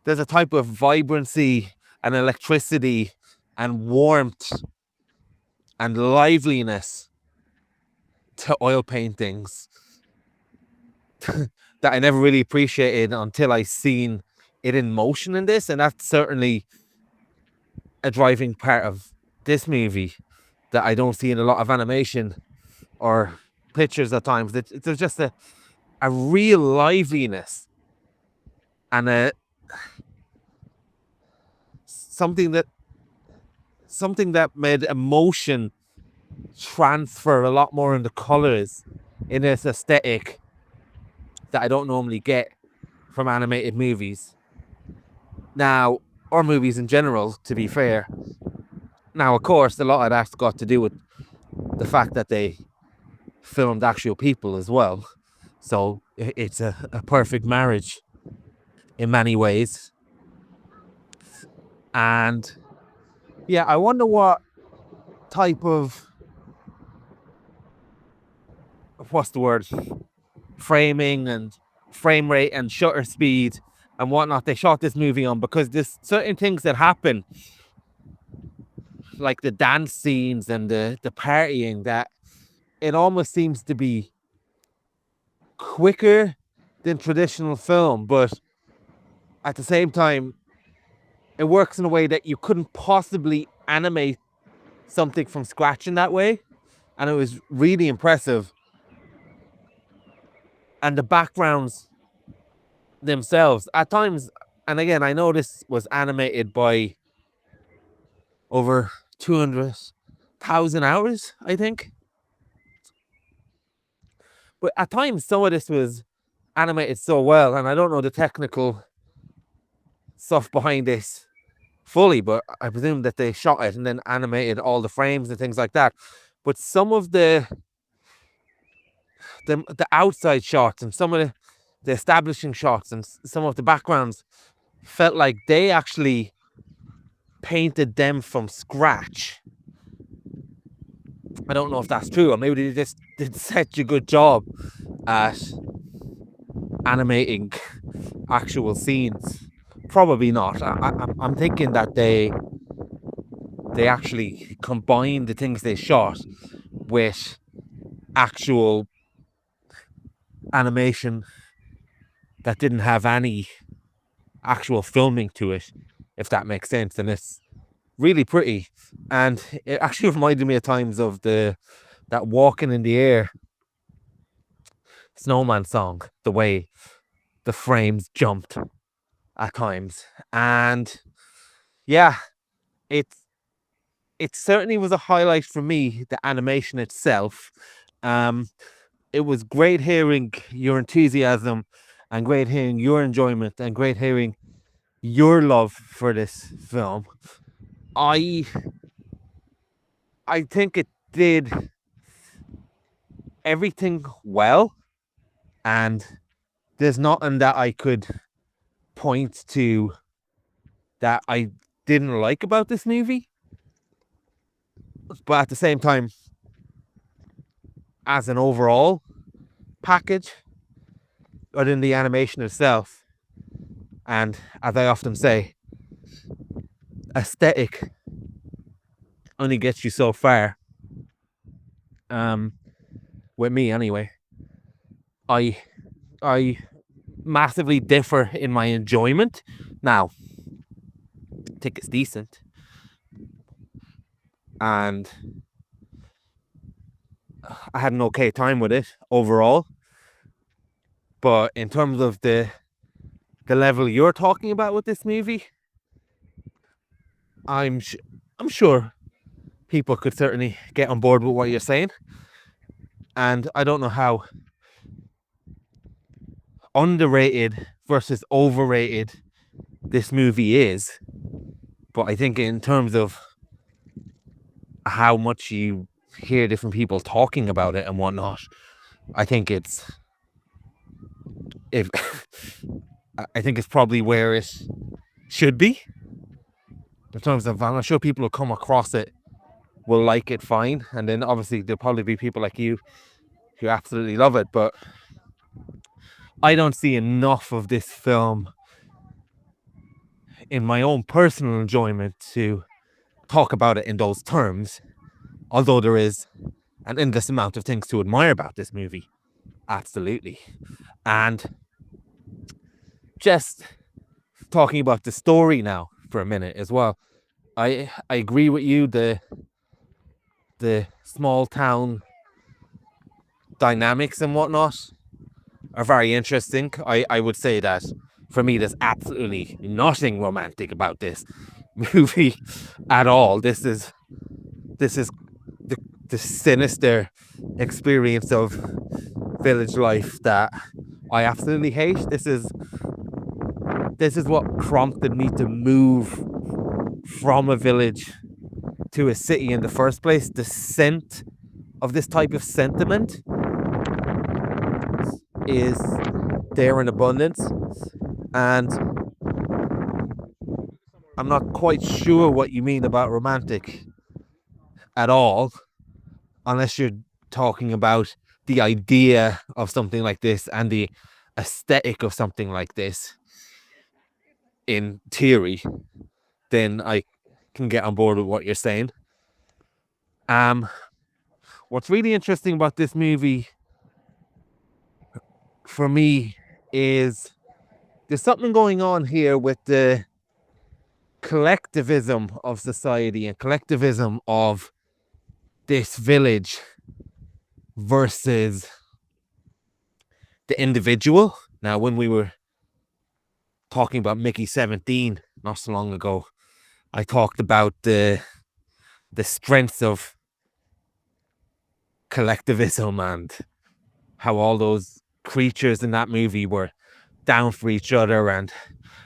a type of vibrancy and electricity and warmth and liveliness to oil paintings that I never really appreciated until I seen it in motion in this. And that's certainly a driving part of this movie that I don't see in a lot of animation or pictures at times. There's just a real liveliness and something that made emotion transfer a lot more in the colors in this aesthetic that I don't normally get from animated movies now, or movies in general, to be fair. Now, of course, a lot of that's got to do with the fact that they filmed actual people as well, so it's a perfect marriage in many ways. And yeah, I wonder what type of, what's the word, framing and frame rate and shutter speed and whatnot they shot this movie on, because there's certain things that happen, like the dance scenes and the partying, that it almost seems to be quicker than traditional film, but at the same time it works in a way that you couldn't possibly animate something from scratch in that way. And it was really impressive. And the backgrounds themselves at times, and again, I know this was animated by over 200,000 hours, I think, but at times some of this was animated so well, and I don't know the technical stuff behind this fully, but I presume that they shot it and then animated all the frames and things like that. But some of the the outside shots and some of the establishing shots and some of the backgrounds felt like they actually painted them from scratch. I don't know if that's true, or maybe they just did such a good job at animating actual scenes. Probably not. I'm thinking that they actually combined the things they shot with actual animation that didn't have any actual filming to it, if that makes sense. And it's really pretty, and it actually reminded me at times of that Walking in the Air Snowman song, the way the frames jumped at times. And yeah, it certainly was a highlight for me, the animation itself. It was great hearing your enthusiasm and great hearing your enjoyment and great hearing your love for this film. I think it did everything well, and there's nothing that I could point to that I didn't like about this movie. But at the same time, as an overall package, other than the animation itself, and as I often say, aesthetic only gets you so far. With me anyway. I massively differ in my enjoyment. Now, I think it's decent, and I had an okay time with it overall. But in terms of the level you're talking about with this movie, I'm sure people could certainly get on board with what you're saying. And I don't know how underrated versus overrated this movie is, but I think in terms of how much you hear different people talking about it and whatnot, I think it's probably where it should be. In terms of, I'm sure people who come across it will like it fine, and then obviously there'll probably be people like you who absolutely love it, but I don't see enough of this film in my own personal enjoyment to talk about it in those terms, although there is an endless amount of things to admire about this movie. Absolutely. And just talking about the story now for a minute as well, I agree with you, the small town dynamics and whatnot are very interesting. I would say that for me there's absolutely nothing romantic about this movie at all. This is the sinister experience of village life that I absolutely hate. This is what prompted me to move from a village to a city in the first place. The scent of this type of sentiment is there in abundance, and I'm not quite sure what you mean about romantic at all, unless you're talking about the idea of something like this and the aesthetic of something like this in theory. Then I can get on board with what you're saying. What's really interesting about this movie for me is there's something going on here with the collectivism of society and collectivism of this village versus the individual. Now, when we were talking about Mickey 17 not so long ago, I talked about the strengths of collectivism and how all those creatures in that movie were down for each other and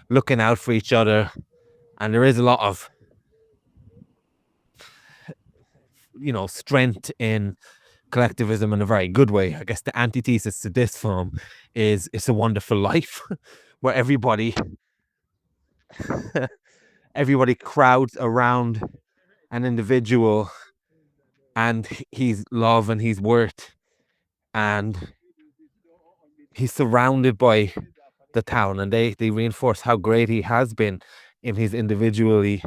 looking out for each other. And there is a lot of, strength in collectivism in a very good way. I guess the antithesis to this film is It's a Wonderful Life, where everybody crowds around an individual, and he's love and he's worth, and he's surrounded by the town, and they reinforce how great he has been in his individually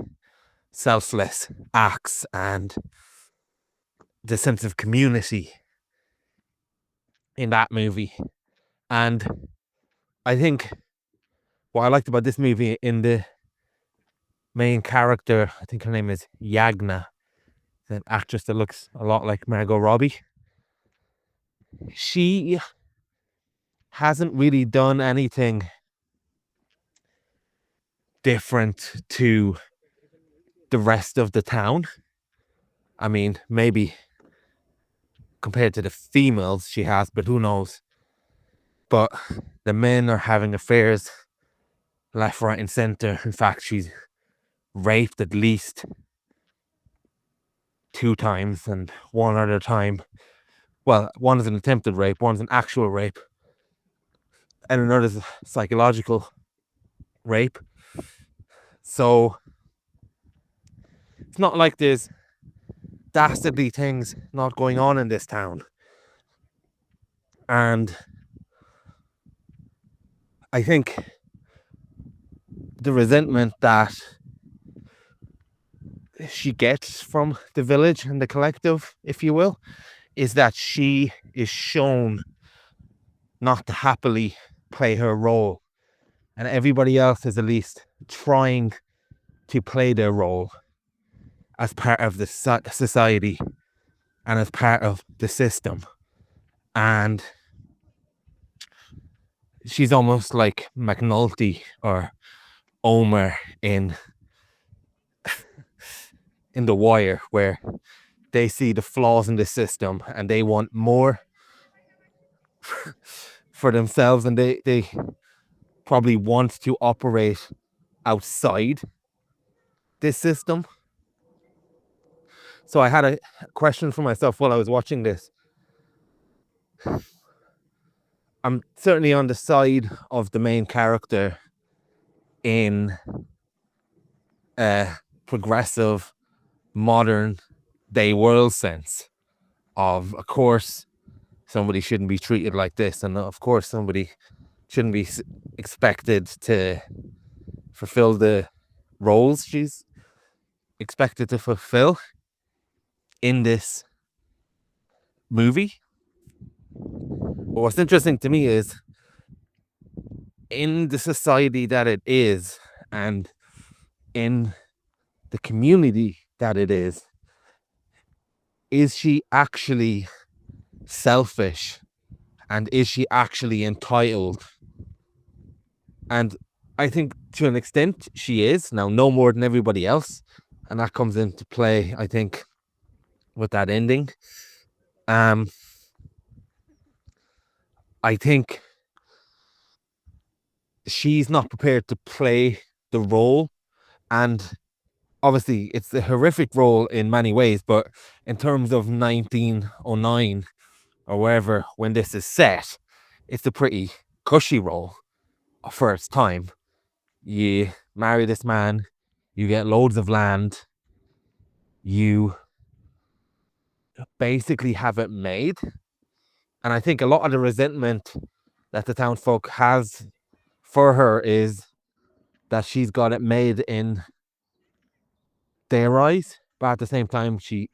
selfless acts and the sense of community in that movie. And I think what I liked about this movie, in the main character, I think her name is Yagna, an actress that looks a lot like Margot Robbie. She hasn't really done anything different to the rest of the town. I mean, maybe compared to the females she has, but who knows. But the men are having affairs left, right and centre. In fact, she's raped at least 2 times, and one other time, well, one is an attempted rape, one's an actual rape, and another is a psychological rape. So it's not like there's dastardly things not going on in this town. And I think the resentment that she gets from the village and the collective, if you will, is that she is shown not to happily play her role, and everybody else is at least trying to play their role as part of the society and as part of the system. And she's almost like McNulty or Omer in The Wire, where they see the flaws in the system and they want more for themselves, and they probably want to operate outside this system. So I had a question for myself while I was watching this. I'm certainly on the side of the main character in a progressive, modern day world sense of course, somebody shouldn't be treated like this, and of course, somebody shouldn't be expected to fulfill the roles she's expected to fulfill in this movie. But what's interesting to me is, in the society that it is and in the community that it is she actually selfish, and is she actually entitled? And I think to an extent she is. Now, no more than everybody else, and that comes into play, I think, with that ending. I think she's not prepared to play the role, and obviously it's a horrific role in many ways, but in terms of 1909 or wherever, when this is set, it's a pretty cushy role for its time. You marry this man, you get loads of land, you basically have it made. And I think a lot of the resentment that the townfolk has for her is that she's got it made in their eyes, but at the same time she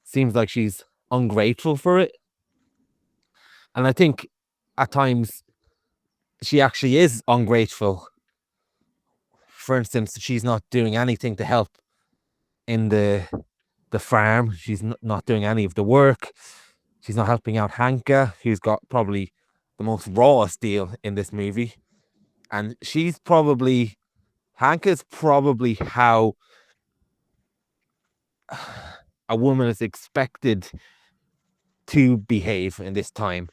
seems like she's ungrateful for it. And I think at times she actually is ungrateful. For instance, she's not doing anything to help in the farm. She's not doing any of the work. She's not helping out Hanka, who's got probably the most rawest deal in this movie. And Hanka's probably how a woman is expected to behave in this time.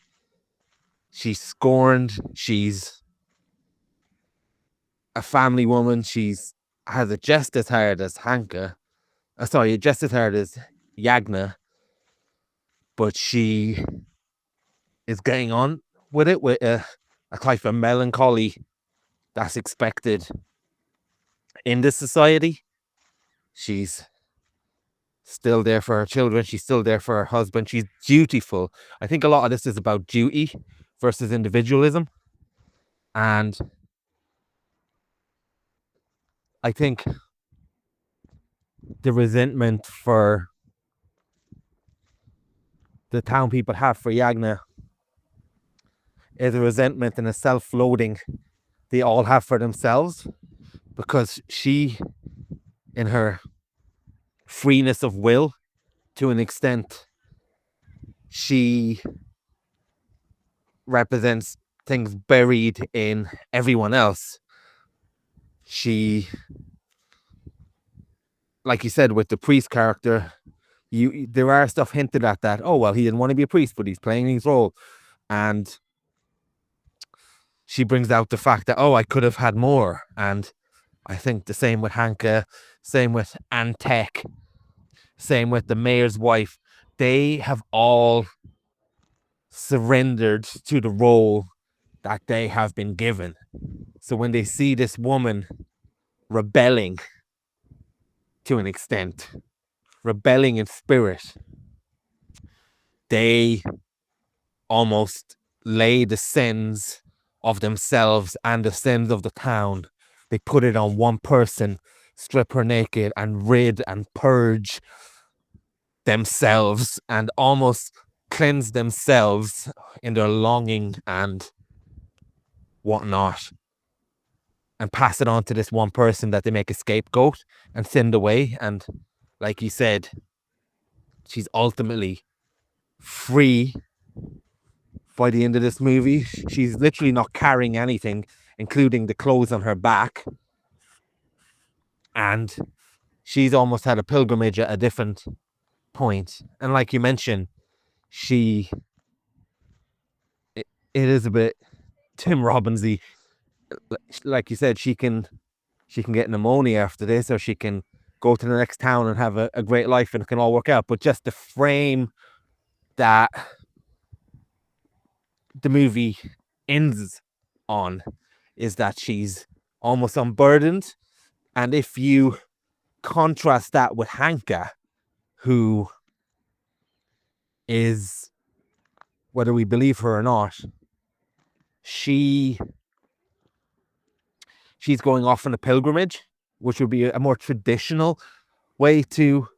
She's scorned. She's a family woman. Has it just as hard as Hanka. Just as hard as Yagna. but she is getting on with it with a type of melancholy that's expected in this society. She's still there for her children. She's still there for her husband. She's dutiful. I think a lot of this is about duty versus individualism. And I think the resentment for the town people have for Yagna is a resentment and a self-loathing they all have for themselves, because she, in her freeness of will, to an extent, she represents things buried in everyone else. She, like you said, with the priest character, there are stuff hinted at that, oh, well, he didn't want to be a priest, but he's playing his role. And she brings out the fact that, oh, I could have had more. And I think the same with Hanka, same with Antek, same with the mayor's wife. They have all surrendered to the role that they have been given. So when they see this woman rebelling to an extent, rebelling in spirit, they almost lay the sins of themselves and the sins of the town. They put it on one person, strip her naked and rid and purge themselves and almost cleanse themselves in their longing and whatnot, and pass it on to this one person that they make a scapegoat and send away. And like you said, she's ultimately free by the end of this movie. She's literally not carrying anything, including the clothes on her back. And she's almost had a pilgrimage at a different point. And like you mentioned, it is a bit Tim Robbins-y. Like you said, she can get pneumonia after this, or she can go to the next town and have a great life and it can all work out. But just the frame that the movie ends on is that she's almost unburdened. And if you contrast that with Hanka, who is, whether we believe her or not, she's going off on a pilgrimage, which would be a more traditional way to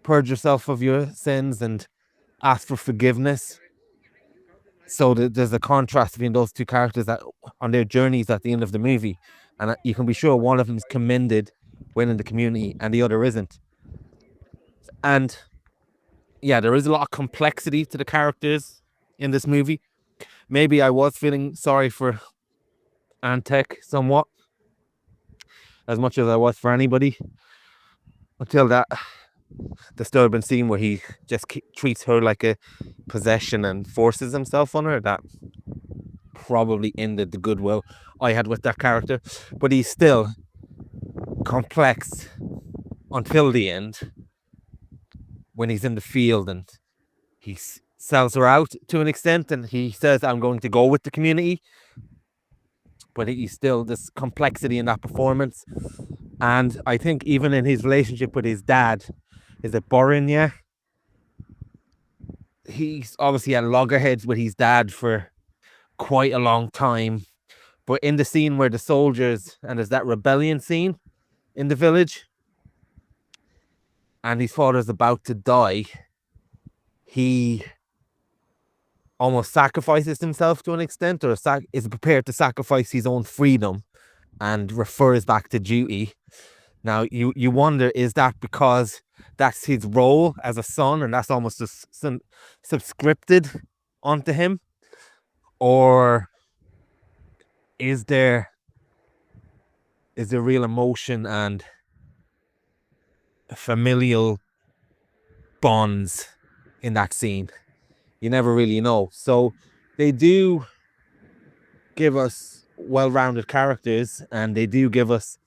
purge yourself of your sins and ask for forgiveness. So there's a contrast between those two characters that on their journeys at the end of the movie, and you can be sure one of them is commended within the community and the other isn't. And yeah, there is a lot of complexity to the characters in this movie. Maybe I was feeling sorry for Antek somewhat, as much as I was for anybody, until that disturbing scene where he just treats her like a possession and forces himself on her. That probably ended the goodwill I had with that character. But he's still complex until the end, when he's in the field and he sells her out to an extent and he says, I'm going to go with the community. But he's still this complexity in that performance. And I think even in his relationship with his dad, is it Borinya? He's obviously had loggerheads with his dad for quite a long time. But in the scene where the soldiers, and there's that rebellion scene in the village, and his father's about to die, he almost sacrifices himself to an extent, or is prepared to sacrifice his own freedom and refers back to duty. Now, you wonder, is that because that's his role as a son and that's almost just subscripted onto him? Or is there real emotion and familial bonds in that scene? You never really know. So they do give us well-rounded characters, and they do give us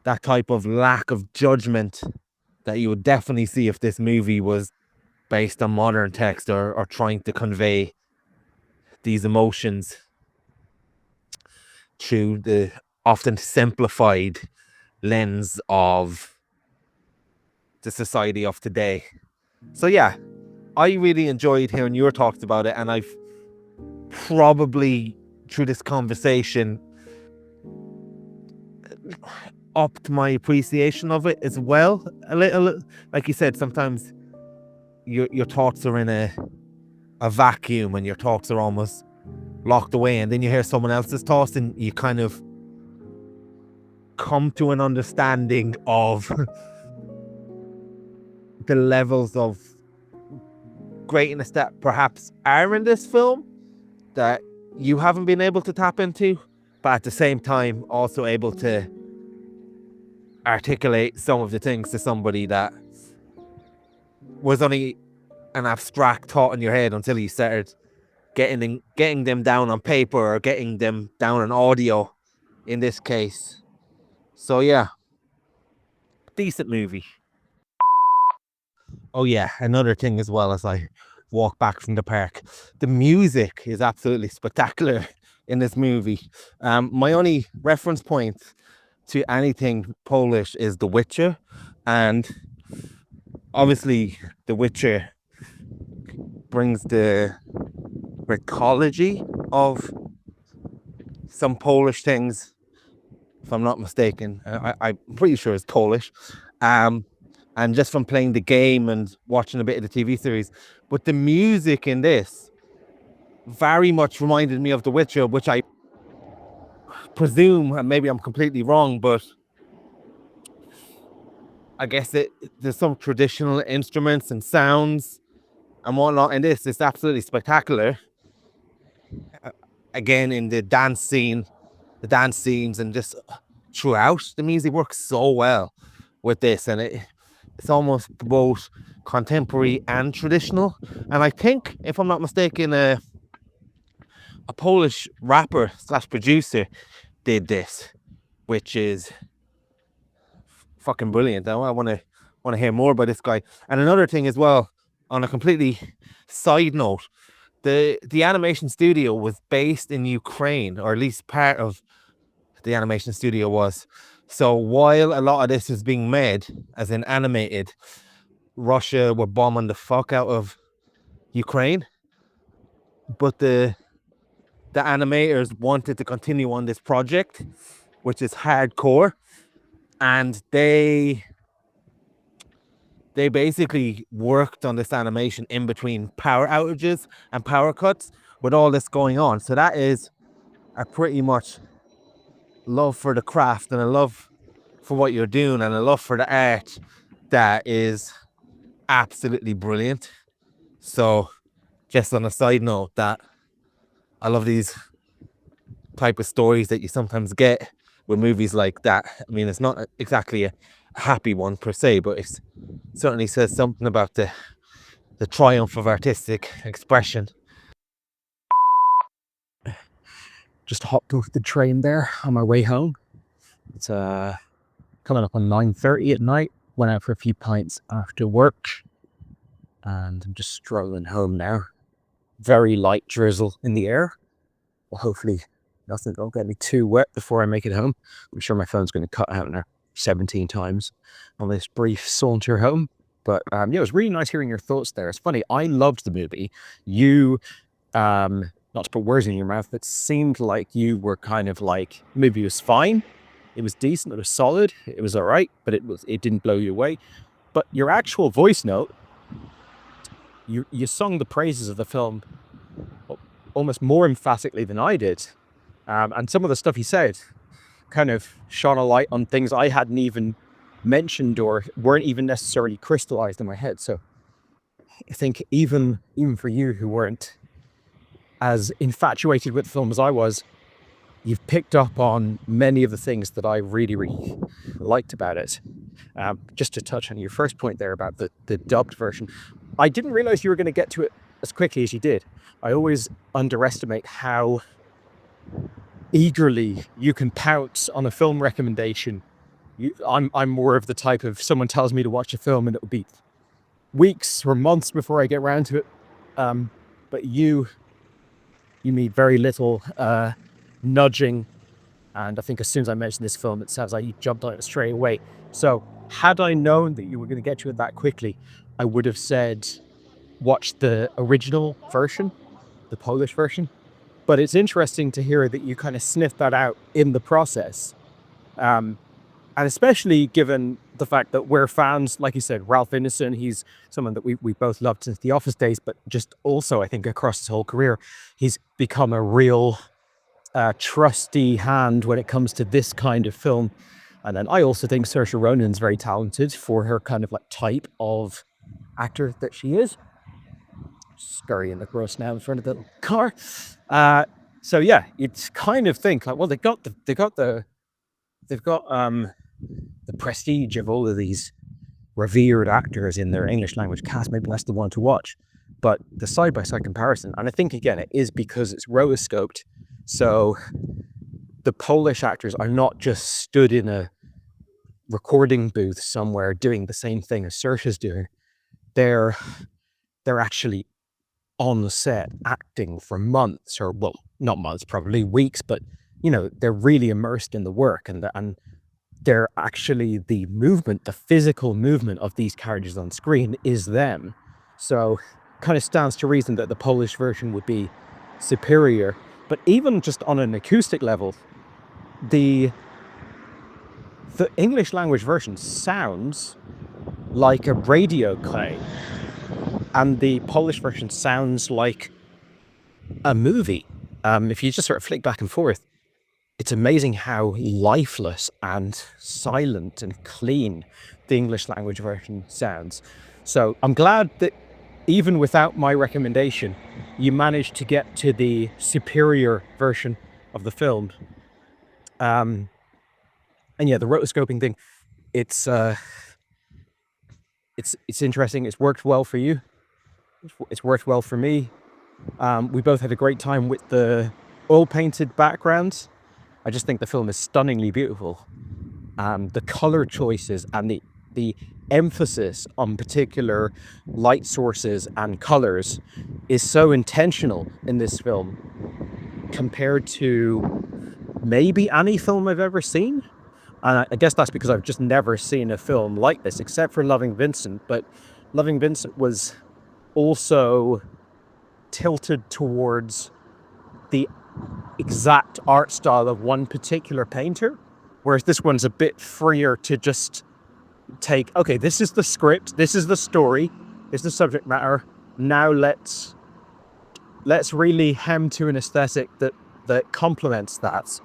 that type of lack of judgment that you would definitely see if this movie was based on modern text or trying to convey these emotions through the often simplified lens of the society of today. So yeah, I really enjoyed hearing your thoughts about it, and I've probably through this conversation upped my appreciation of it as well a little. Like you said, sometimes your thoughts are in a vacuum and your thoughts are almost locked away, and then you hear someone else's thoughts and you kind of come to an understanding of the levels of greatness that perhaps are in this film that you haven't been able to tap into, but at the same time also able to articulate some of the things to somebody that was only an abstract thought in your head until you started getting them down on paper or getting them down on audio in this case. So yeah, decent movie. Oh yeah, another thing as well, as I walk back from the park, the music is absolutely spectacular in this movie. My only reference point to anything Polish is The Witcher, and obviously The Witcher brings the ecology of some Polish things, if I'm not mistaken. I'm pretty sure it's Polish. And just from playing the game and watching a bit of the TV series. But the music in this very much reminded me of The Witcher, which I presume, and maybe I'm completely wrong, but I guess there's some traditional instruments and sounds and whatnot in this. It's absolutely spectacular. Again, in the dance scenes, and just throughout, the music works so well with this, and it's almost both contemporary and traditional. And I think, if I'm not mistaken, a Polish rapper / producer did this, which is fucking brilliant. I want to hear more about this guy. And another thing as well, on a completely side note, the animation studio was based in Ukraine, or at least part of the animation studio was. So while a lot of this is being made, as in animated, Russia were bombing the fuck out of Ukraine. But the animators wanted to continue on this project, which is hardcore. And they basically worked on this animation in between power outages and power cuts with all this going on. So that is a pretty much love for the craft and a love for what you're doing and a love for the art that is absolutely brilliant. So just on a side note, that I love these type of stories that you sometimes get with movies like that. I mean, it's not exactly a happy one per se, but it certainly says something about the triumph of artistic expression. Just hopped off the train there on my way home. It's coming up on 9:30 at night. Went out for a few pints after work, and I'm just strolling home now. Very light drizzle in the air. Well, hopefully nothing will get me too wet before I make it home. I'm sure my phone's going to cut out now 17 times on this brief saunter home. But yeah, it was really nice hearing your thoughts there. It's funny, I loved the movie. You, not to put words in your mouth, but seemed like you were kind of like, the movie was fine. It was decent, it was solid, it was all right, but it didn't blow you away. But your actual voice note, you sung the praises of the film almost more emphatically than I did. And some of the stuff you said kind of shone a light on things I hadn't even mentioned or weren't even necessarily crystallized in my head. So I think even for you who weren't as infatuated with the film as I was, you've picked up on many of the things that I really, really liked about it. Just to touch on your first point there about the dubbed version, I didn't realize you were going to get to it as quickly as you did. I always underestimate how eagerly you can pounce on a film recommendation. I'm more of the type of, someone tells me to watch a film and it'll be weeks or months before I get around to it. But you need very little nudging, and I think as soon as I mentioned this film, it sounds like you jumped on it straight away. So had I known that you were going to get to it that quickly, I would have said watch the original version, the Polish version. But it's interesting to hear that you kind of sniffed that out in the process. And especially given the fact that we're fans, like you said, Ralph Ineson, he's someone that we both loved since the Office days, but just also, I think, across his whole career, he's become a real trusty hand when it comes to this kind of film. And then I also think Saoirse Ronan's very talented for her kind of like type of actor that she is. Scurrying across now in front of the car. So yeah, you'd kind of think like, well, they've got the prestige of all of these revered actors in their English language cast. Maybe that's the one to watch. But the side-by-side comparison, and I think again it is because it's rotoscoped, so the Polish actors are not just stood in a recording booth somewhere doing the same thing as Saoirse's doing. They're actually on the set acting for months, or well, not months, probably weeks, but you know, they're really immersed in the work, and they're actually the movement, the physical movement of these characters on screen is them. So kind of stands to reason that the Polish version would be superior. But even just on an acoustic level, the English language version sounds like a radio play, and the Polish version sounds like a movie. If you just sort of flick back and forth, it's amazing how lifeless and silent and clean the English language version sounds. So I'm glad that even without my recommendation, you managed to get to the superior version of the film. And yeah, the rotoscoping thing, it's interesting. It's worked well for you. It's worked well for me. We both had a great time with the oil-painted backgrounds. I just think the film is stunningly beautiful. The color choices and the emphasis on particular light sources and colors is so intentional in this film compared to maybe any film I've ever seen. And I guess that's because I've just never seen a film like this, except for Loving Vincent. But Loving Vincent was also tilted towards the exact art style of one particular painter, whereas this one's a bit freer to just take, okay, this is the script, this is the story, this is the subject matter, now let's really hem to an aesthetic that complements that.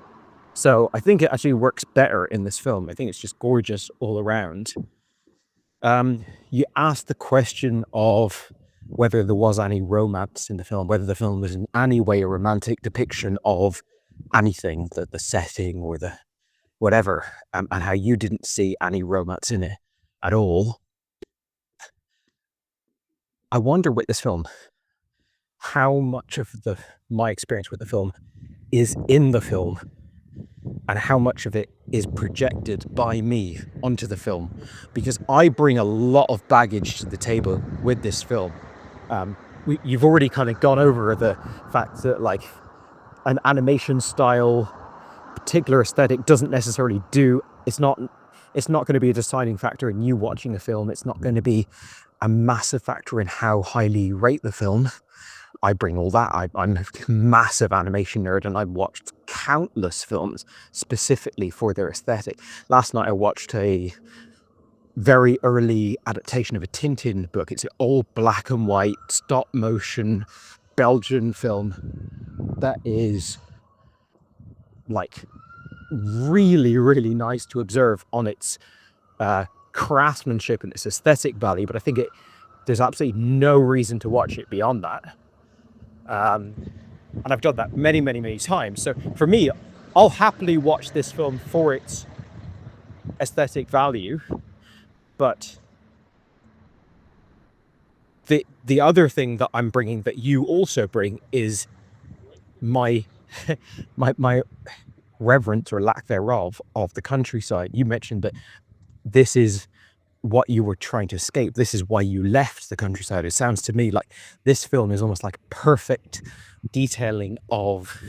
So I think it actually works better in this film. I think it's just gorgeous all around. You asked the question of whether there was any romance in the film, whether the film was in any way a romantic depiction of anything, the setting or the whatever, and how you didn't see any romance in it at all. I wonder with this film, how much of my experience with the film is in the film and how much of it is projected by me onto the film, because I bring a lot of baggage to the table with this film. You've already kind of gone over the fact that like an animation style, particular aesthetic doesn't necessarily it's not going to be a deciding factor in you watching a film. It's not going to be a massive factor in how highly you rate the film. I bring all that. I'm a massive animation nerd, and I've watched countless films specifically for their aesthetic. Last night I watched a very early adaptation of a Tintin book. It's an all black and white stop motion Belgian film that is like really, really nice to observe on its craftsmanship and its aesthetic value, but I think there's absolutely no reason to watch it beyond that. And I've done that many, many, many times. So for me, I'll happily watch this film for its aesthetic value. But the other thing that I'm bringing that you also bring is my reverence or lack thereof of the countryside. You mentioned that this is what you were trying to escape. This is why you left the countryside. It sounds to me like this film is almost like perfect detailing of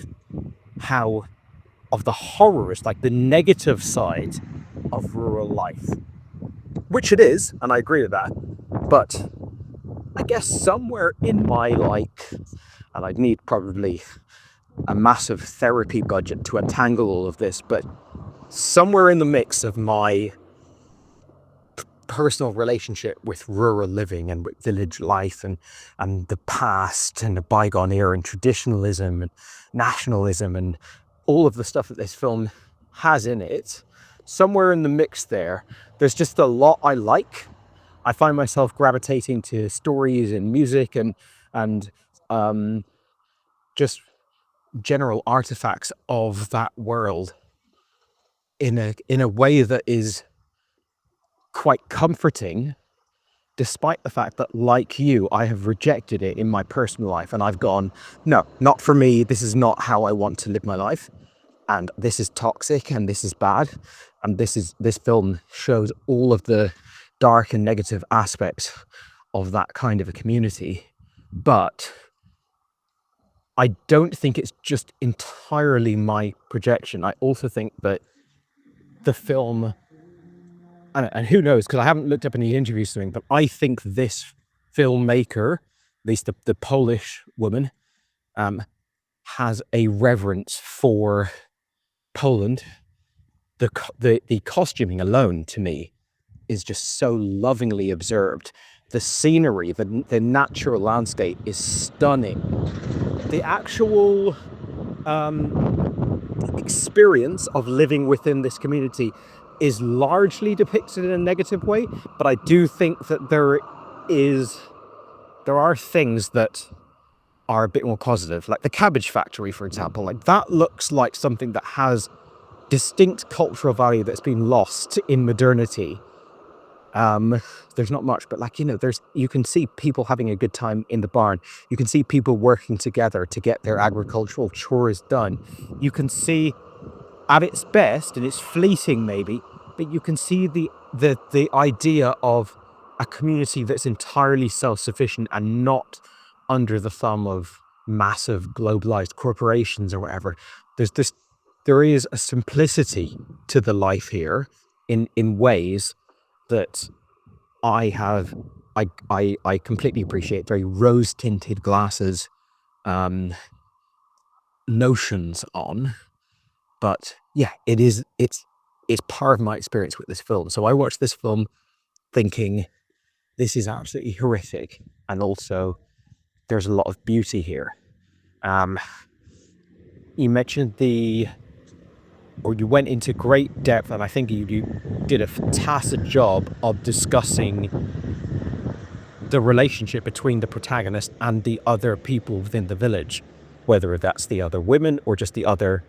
the horrors, like the negative side of rural life, which it is, and I agree with that. But I guess somewhere in my, like, and I'd need probably a massive therapy budget to untangle all of this, but somewhere in the mix of my personal relationship with rural living and with village life and the past and the bygone era and traditionalism and nationalism and all of the stuff that this film has in it, somewhere in the mix there's just a lot I like. I find myself gravitating to stories and music and just general artifacts of that world in a way that is quite comforting, despite the fact that, like you, I have rejected it in my personal life, and I've gone, no, not for me. This is not how I want to live my life, and this is toxic, and this is bad, and this film shows all of the dark and negative aspects of that kind of a community. But I don't think it's just entirely my projection. I also think that the film, and who knows, because I haven't looked up any interviews to him, but I think this filmmaker, at least the Polish woman, has a reverence for Poland. The costuming alone, to me, is just so lovingly observed. The scenery, the natural landscape is stunning. The actual experience of living within this community is largely depicted in a negative way, but I do think that there are things that are a bit more positive, like the cabbage factory, for example. Like, that looks like something that has distinct cultural value that's been lost in modernity. There's not much, but, like, you can see people having a good time in the barn. You can see people working together to get their agricultural chores done. You can see, at its best, and it's fleeting maybe, but you can see the idea of a community that's entirely self-sufficient and not under the thumb of massive globalized corporations or whatever. There is a simplicity to the life here in ways that I completely appreciate. Very rose-tinted glasses notions on. But yeah, it's part of my experience with this film. So I watched this film thinking, this is absolutely horrific, and also there's a lot of beauty here. You mentioned you went into great depth, and I think you did a fantastic job of discussing the relationship between the protagonist and the other people within the village, whether that's the other women or just the other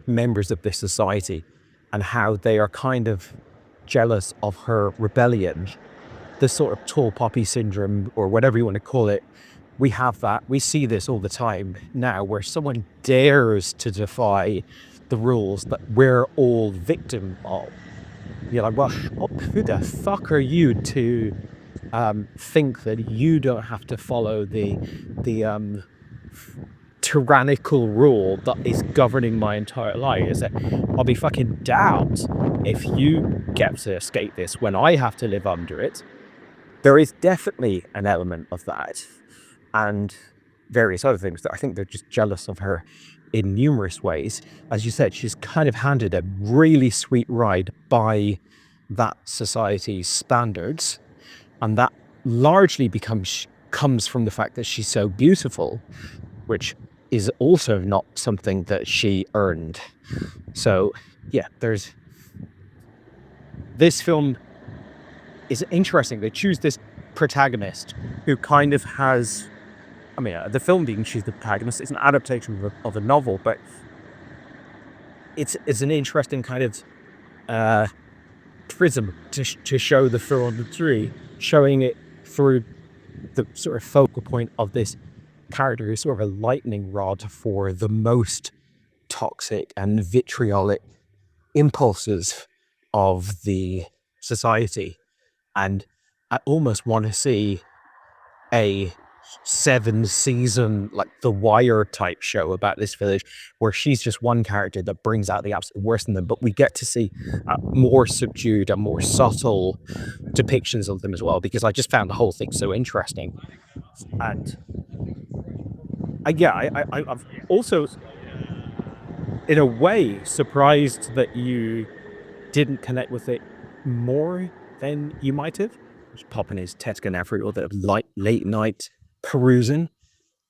members of this society, and how they are kind of jealous of her rebellion, the sort of tall poppy syndrome, or whatever you want to call it. We have that. We see this all the time now, where someone dares to defy the rules that we're all victim of. You're like, well, who the fuck are you to think that you don't have to follow the tyrannical rule that is governing my entire life? Is that I'll be fucking damned if you get to escape this when I have to live under it. There is definitely an element of that, and various other things that I think they're just jealous of her in numerous ways. As you said, she's kind of handed a really sweet ride by that society's standards, and that largely comes from the fact that she's so beautiful, which is also not something that she earned. So yeah, this film is interesting. They choose this protagonist who kind of has, the film being she's the protagonist, it's an adaptation of a novel, but it's an interesting kind of prism to show the film through, showing it through the sort of focal point of this character who's sort of a lightning rod for the most toxic and vitriolic impulses of the society. And I almost want to see a 7-season, like The Wire type show about this village where she's just one character that brings out the absolute worst in them, but we get to see more subdued and more subtle depictions of them as well, because I just found the whole thing so interesting. And I've also, in a way, surprised that you didn't connect with it more than you might have. Just popping his Tesco now for a little bit of late night perusing.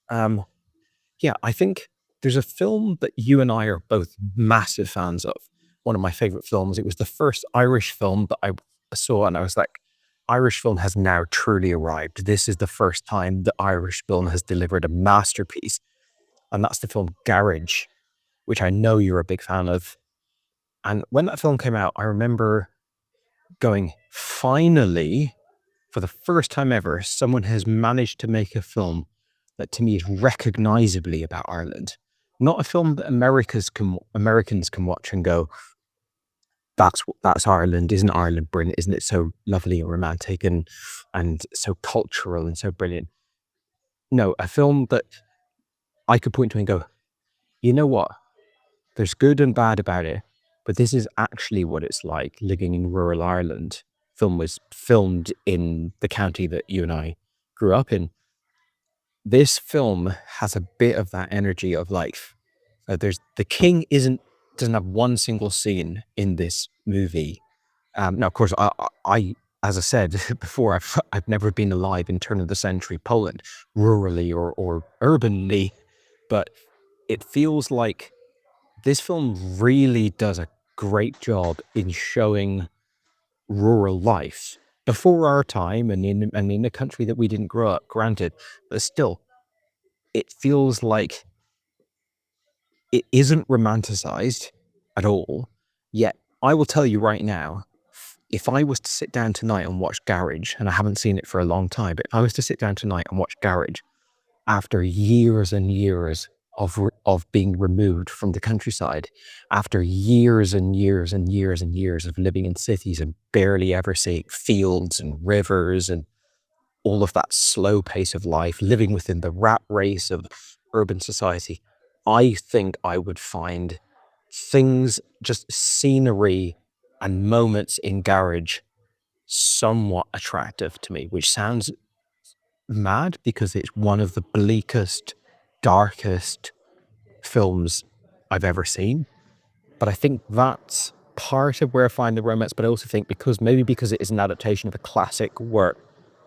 I think there's a film that you and I are both massive fans of. One of my favorite films. It was the first Irish film that I saw, and I was like, Irish film has now truly arrived. This is the first time the Irish film has delivered a masterpiece. And that's the film Garage, which I know you're a big fan of. And when that film came out, I remember going, finally, for the first time ever, someone has managed to make a film that to me is recognizably about Ireland. Not a film that Americans can watch and go, that's Ireland. Isn't Ireland brilliant? Isn't it so lovely and romantic and so cultural and so brilliant? No, a film that I could point to and go, you know what? There's good and bad about it, but this is actually what it's like living in rural Ireland. Film was filmed in the county that you and I grew up in. This film has a bit of that energy of life. The king doesn't have one single scene in this movie. Now, of course, I as I said before, I've never been alive in turn of the century Poland, rurally or urbanly, but it feels like this film really does a great job in showing rural life before our time and in a country that we didn't grow up, granted, but still, it feels like it isn't romanticized at all. Yet, I will tell you right now, if I was to sit down tonight and watch Garage, and I haven't seen it for a long time, but if I was to sit down tonight and watch Garage, after years and years of being removed from the countryside, after years and years and years and years of living in cities and barely ever seeing fields and rivers and all of that slow pace of life, living within the rat race of urban society, I think I would find things, just scenery and moments in Garage somewhat attractive to me, which sounds mad because it's one of the bleakest, darkest films I've ever seen. But I think that's part of where I find the romance, but I also think because it is an adaptation of a classic work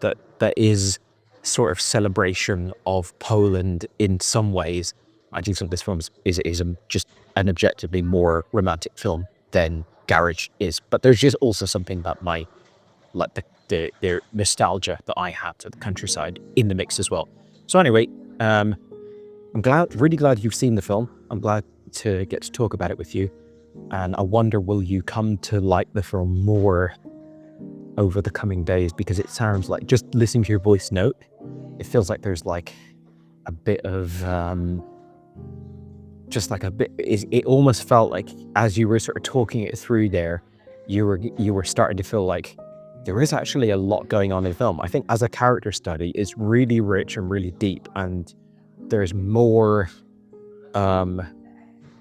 that is sort of celebration of Poland in some ways, I do think this film is just an objectively more romantic film than Garage is. But there's just also something about the nostalgia that I had to the countryside in the mix as well. So anyway, I'm really glad you've seen the film. I'm glad to get to talk about it with you. And I wonder, will you come to like the film more over the coming days? Because it sounds like, just listening to your voice note, it feels like there's like a bit of, it almost felt like as you were sort of talking it through there, you were starting to feel like there is actually a lot going on in film. I think as a character study, it's really rich and really deep, and there's more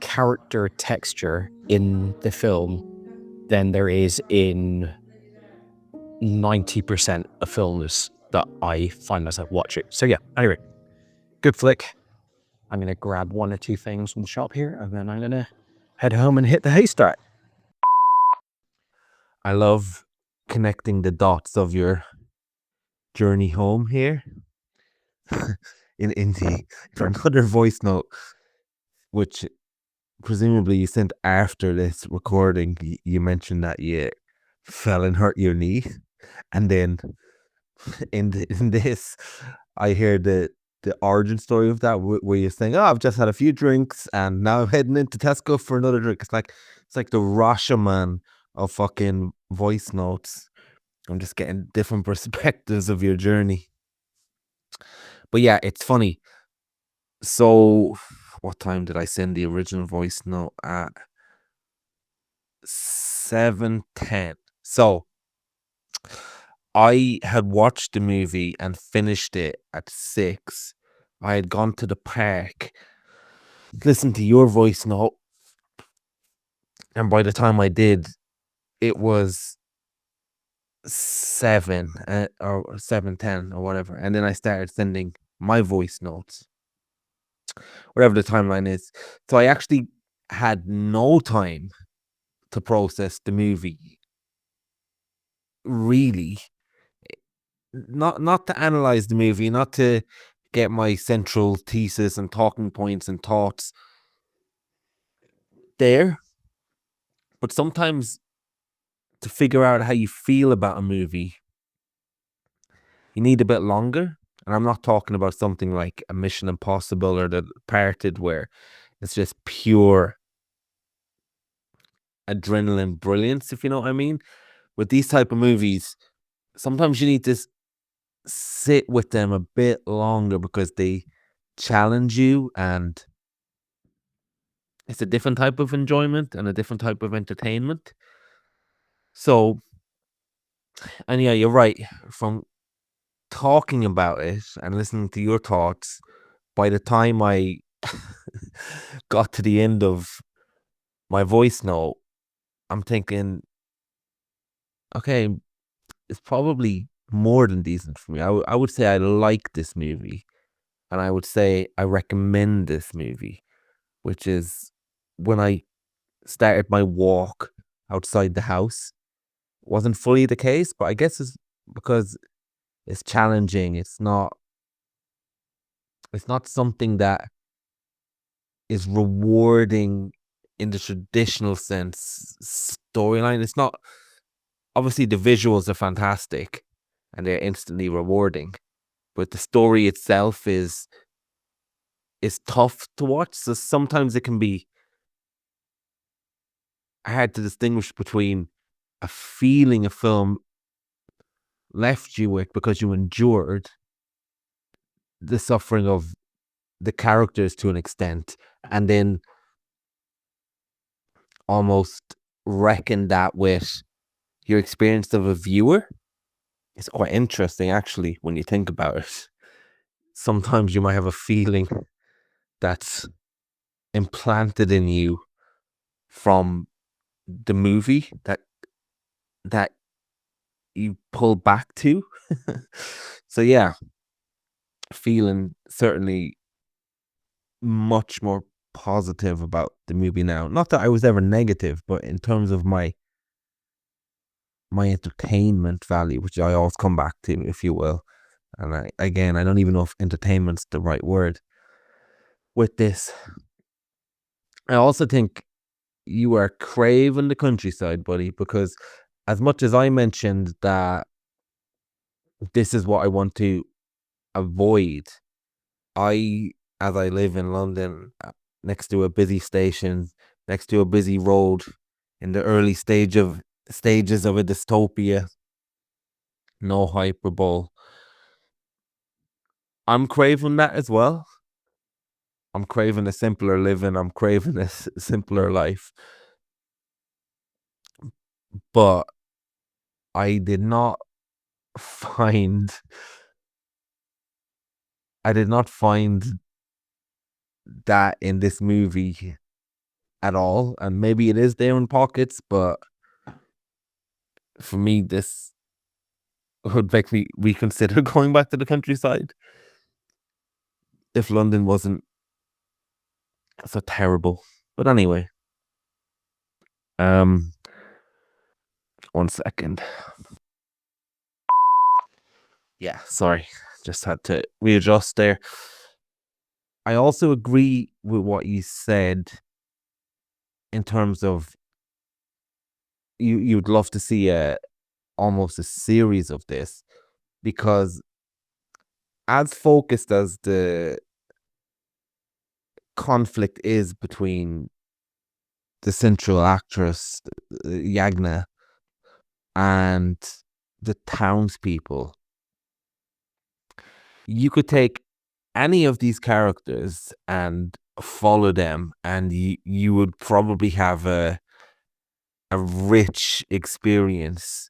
character texture in the film than there is in 90% of films that I find myself watching. So yeah, anyway, good flick. I'm going to grab one or two things from the shop here, and then I'm going to head home and hit the haystack. I love connecting the dots of your journey home here. For another voice note, which presumably you sent after this recording, you mentioned that you fell and hurt your knee, and then in this, I hear the origin story of that, where you're saying, "Oh, I've just had a few drinks, and now I'm heading into Tesco for another drink." It's like the Rashomon of fucking voice notes. I'm just getting different perspectives of your journey. But yeah, it's funny. So, what time did I send the original voice note? At 7:10. So, I had watched the movie and finished it at 6. I had gone to the park, listened to your voice note, and by the time I did, it was 7 or 7:10 or whatever, and then I started sending my voice notes, whatever the timeline is. So I actually had no time to process the movie, really. Not to analyze the movie, not to get my central thesis and talking points and thoughts there, but sometimes to figure out how you feel about a movie, you need a bit longer. And I'm not talking about something like a Mission Impossible or The Departed, where it's just pure adrenaline brilliance, if you know what I mean. With these type of movies, sometimes you need to sit with them a bit longer because they challenge you, and it's a different type of enjoyment and a different type of entertainment. So, and yeah, you're right. From talking about it and listening to your thoughts, by the time I got to the end of my voice note, I'm thinking, okay, it's probably more than decent for me. I would say I like this movie, and I would say I recommend this movie, which is when I started my walk outside the house. Wasn't fully the case, but I guess it's because it's challenging. It's not something that is rewarding in the traditional sense storyline. It's not, obviously the visuals are fantastic and they're instantly rewarding, but the story itself is tough to watch. So sometimes it can be hard to distinguish between a feeling a film left you with because you endured the suffering of the characters to an extent, and then almost reckon that with your experience of a viewer. It's quite interesting, actually, when you think about it. Sometimes you might have a feeling that's implanted in you from the movie that you pull back to. So yeah, feeling certainly much more positive about the movie now. Not that I was ever negative, but in terms of my entertainment value, which I always come back to, if you will. And I don't even know if entertainment's the right word with this. I also think you are craving the countryside, buddy, because as much as I mentioned that this is what I want to avoid, as I live in London, next to a busy station, next to a busy road, in the early stages of a dystopia, no hyperbole, I'm craving that as well. I'm craving a simpler living. I'm craving a simpler life. But I did not find that in this movie at all. And maybe it is there in pockets, but for me, this would make me reconsider going back to the countryside if London wasn't so terrible. But anyway, 1 second. Yeah, sorry, just had to readjust there. I also agree with what you said in terms of you'd love to see almost a series of this, because as focused as the conflict is between the central actress, Yagna, and the townspeople, you could take any of these characters and follow them, and you would probably have a rich experience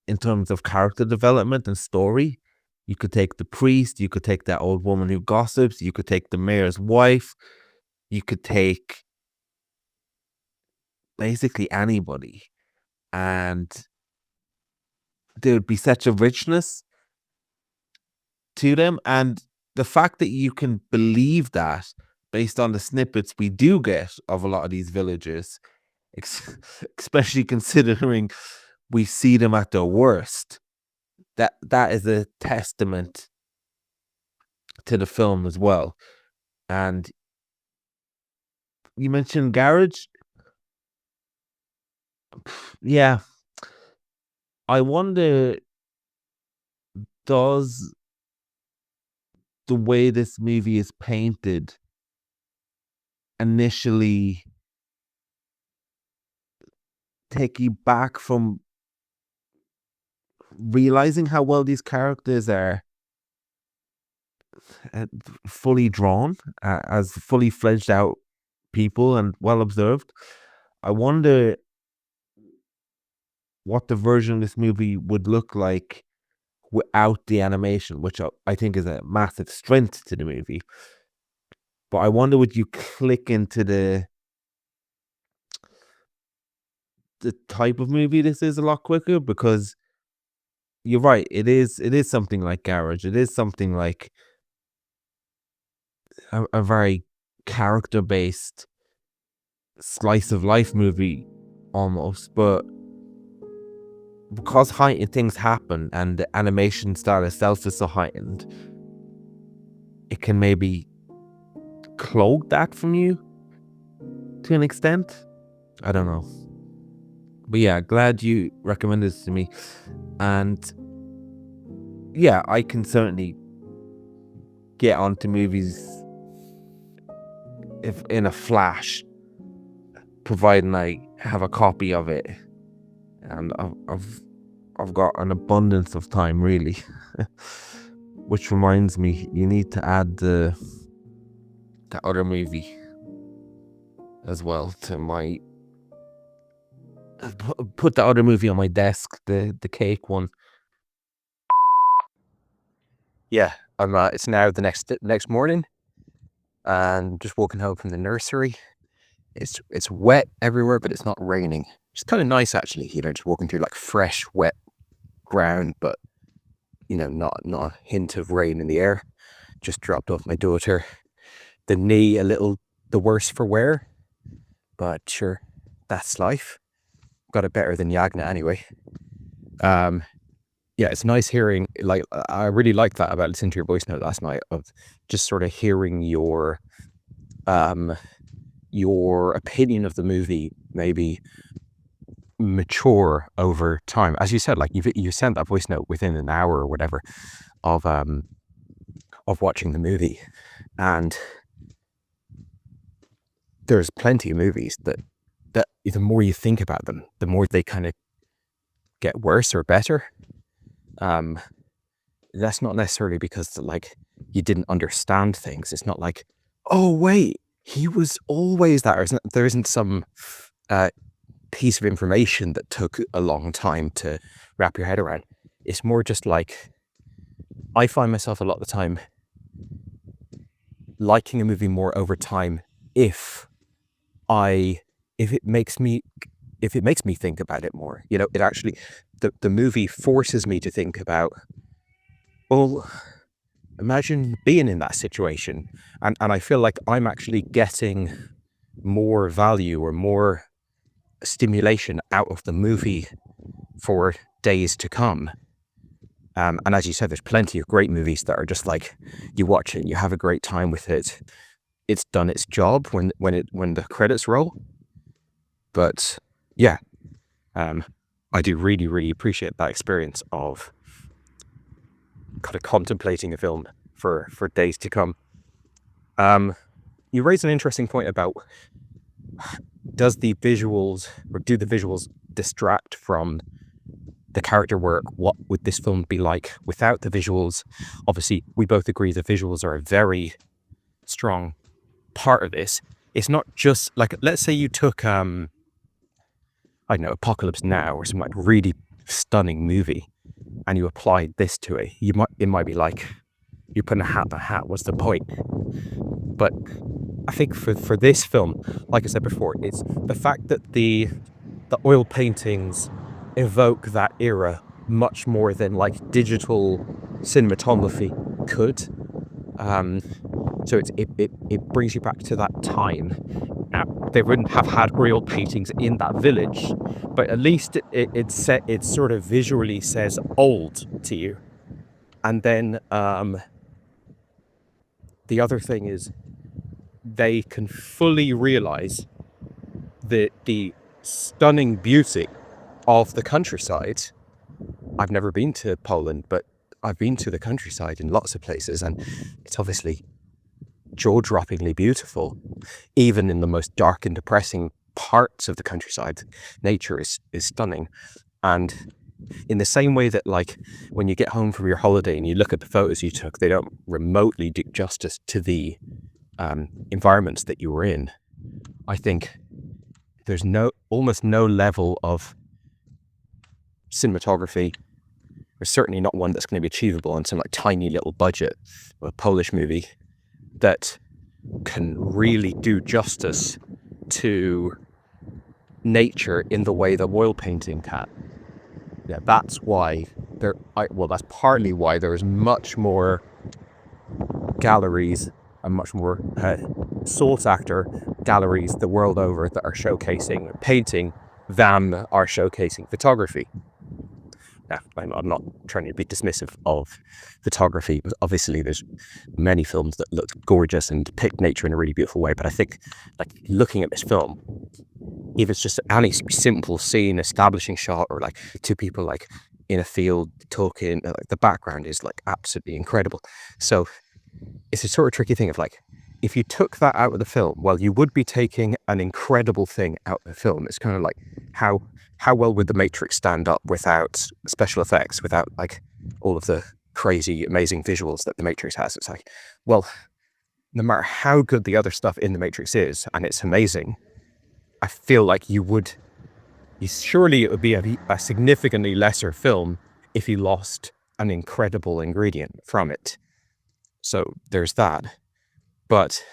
in terms of character development and story. You could take the priest, you could take that old woman who gossips, you could take the mayor's wife, you could take basically anybody. And there would be such a richness to them. And the fact that you can believe that based on the snippets we do get of a lot of these villages, especially considering we see them at their worst, that is a testament to the film as well. And you mentioned garage. Yeah. I wonder, does the way this movie is painted initially take you back from realizing how well these characters are fully drawn as fully fledged out people and well observed? I wonder what the version of this movie would look like without the animation, which I think is a massive strength to the movie. But I wonder, would you click into the type of movie this is a lot quicker? Because you're right, it is something like Garage. It is something like a very character-based slice of life movie almost, but because heightened things happen and the animation style itself is so heightened, it can maybe cloak that from you to an extent. I don't know. But yeah, glad you recommended this to me. And yeah, I can certainly get onto movies if in a flash, providing I have a copy of it. And I've got an abundance of time, really. Which reminds me, you need to add the other movie as well to my... Put the other movie on my desk, the cake one. Yeah, it's now the next morning, and just walking home from the nursery. It's wet everywhere, but it's not raining. It's kind of nice, actually, just walking through like fresh, wet ground, but not a hint of rain in the air. Just dropped off my daughter. The knee a little the worse for wear, but sure, that's life. Got it better than Yagna anyway. Yeah, it's nice hearing, like, I really liked that about listening to your voice note last night, of just sort of hearing your opinion of the movie maybe mature over time. As you said, like you sent that voice note within an hour or whatever of watching the movie, and there's plenty of movies that the more you think about them, the more they kind of get worse or better. That's not necessarily because like you didn't understand things. It's not like, oh wait, he was always that, or there isn't some piece of information that took a long time to wrap your head around. It's more just like, I find myself a lot of the time liking a movie more over time if it makes me think about it more. It actually, the movie forces me to think about, well, imagine being in that situation, and I feel like I'm actually getting more value or more stimulation out of the movie for days to come. And as you said, there's plenty of great movies that are just like, you watch it, you have a great time with it, it's done its job when the credits roll. But yeah, I do really, really appreciate that experience of kind of contemplating a film for days to come. You raised an interesting point about, do the visuals distract from the character work? What would this film be like without the visuals? Obviously, we both agree the visuals are a very strong part of this. It's not just like, let's say you took I don't know, Apocalypse Now or some like really stunning movie and you applied this to it, it might be like you're putting a hat in a hat. What's the point? But I think for this film, like I said before, it's the fact that the oil paintings evoke that era much more than like digital cinematography could. So it brings you back to that time. Now, they wouldn't have had real paintings in that village, but at least it sort of visually says old to you. And then the other thing is they can fully realize the stunning beauty of the countryside. I've never been to Poland, but I've been to the countryside in lots of places, and it's obviously jaw-droppingly beautiful. Even in the most dark and depressing parts of the countryside, nature is stunning. And in the same way that, like, when you get home from your holiday and you look at the photos you took, they don't remotely do justice to the environments that you were in. I think there's almost no level of cinematography, or certainly not one that's going to be achievable on some like tiny little budget of a Polish movie, that can really do justice to nature in the way that oil painting can. Yeah, that's why that's partly why there's much more galleries and much more sought after galleries the world over that are showcasing painting than are showcasing photography. Now, I'm not trying to be dismissive of photography, but obviously there's many films that look gorgeous and depict nature in a really beautiful way. But I think, like, looking at this film, if it's just any simple scene, establishing shot, or like two people like in a field talking, like, the background is like absolutely incredible. So it's a sort of tricky thing of like, if you took that out of the film, well, you would be taking an incredible thing out of the film. It's kind of like how well would The Matrix stand up without special effects, without like all of the crazy, amazing visuals that The Matrix has? It's like, well, no matter how good the other stuff in The Matrix is, and it's amazing, I feel like surely it would be a significantly lesser film if you lost an incredible ingredient from it. So there's that. But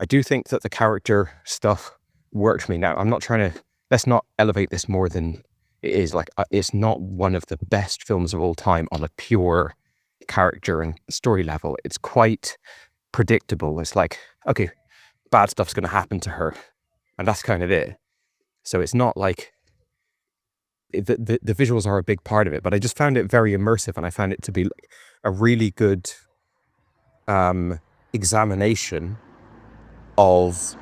I do think that the character stuff worked for me. Now, I'm not trying to, let's not elevate this more than it is. Like, it's not one of the best films of all time on a pure character and story level. It's quite predictable. It's like, okay, bad stuff's going to happen to her, and that's kind of it. So it's not like, the visuals are a big part of it, but I just found it very immersive, and I found it to be like a really good examination of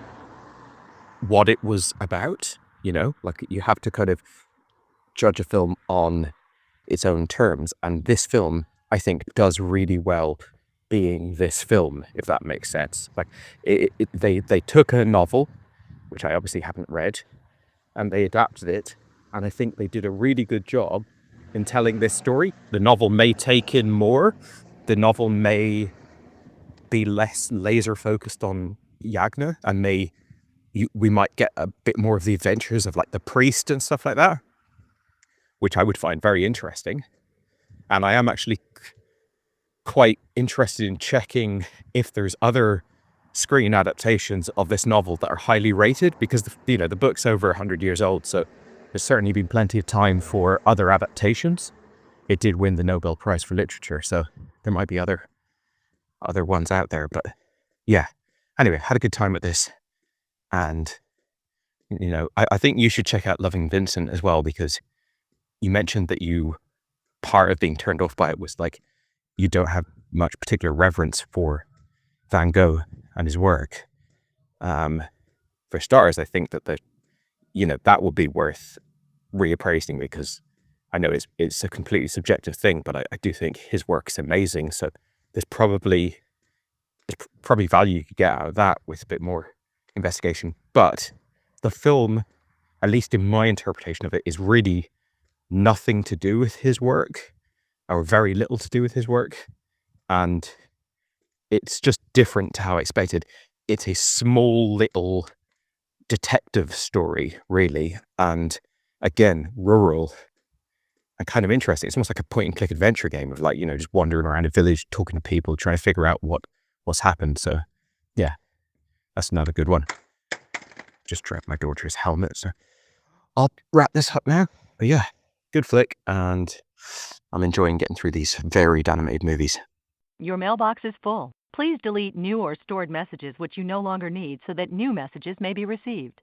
what it was about. You know, like, you have to kind of judge a film on its own terms, and this film, I think, does really well being this film, if that makes sense. Like, they took a novel, which I obviously haven't read, and they adapted it, and I think they did a really good job in telling this story. The novel may take in more, the novel may be less laser focused on Yagna, and we might get a bit more of the adventures of like the priest and stuff like that, which I would find very interesting. And I am actually quite interested in checking if there's other screen adaptations of this novel that are highly rated, because the book's over 100 years old, so there's certainly been plenty of time for other adaptations. It did win the Nobel Prize for Literature, so there might be other ones out there. But yeah, anyway, had a good time with this. And, you know, I think you should check out Loving Vincent as well, because you mentioned that part of being turned off by it was like, you don't have much particular reverence for Van Gogh and his work. For starters, I think that that would be worth reappraising, because I know it's a completely subjective thing, but I do think his work's amazing. So there's probably value you could get out of that with a bit more investigation. But the film, at least in my interpretation of it, is really nothing to do with his work, or very little to do with his work. And it's just different to how I expected. It's a small little detective story, really. And again, rural. and kind of interesting. It's almost like a point and click adventure game of like, you know, just wandering around a village, talking to people, trying to figure out what's happened. So yeah, that's another good one. Just dropped my daughter's helmet. So I'll wrap this up now. But yeah, good flick. And I'm enjoying getting through these varied animated movies. Your mailbox is full. Please delete new or stored messages which you no longer need so that new messages may be received.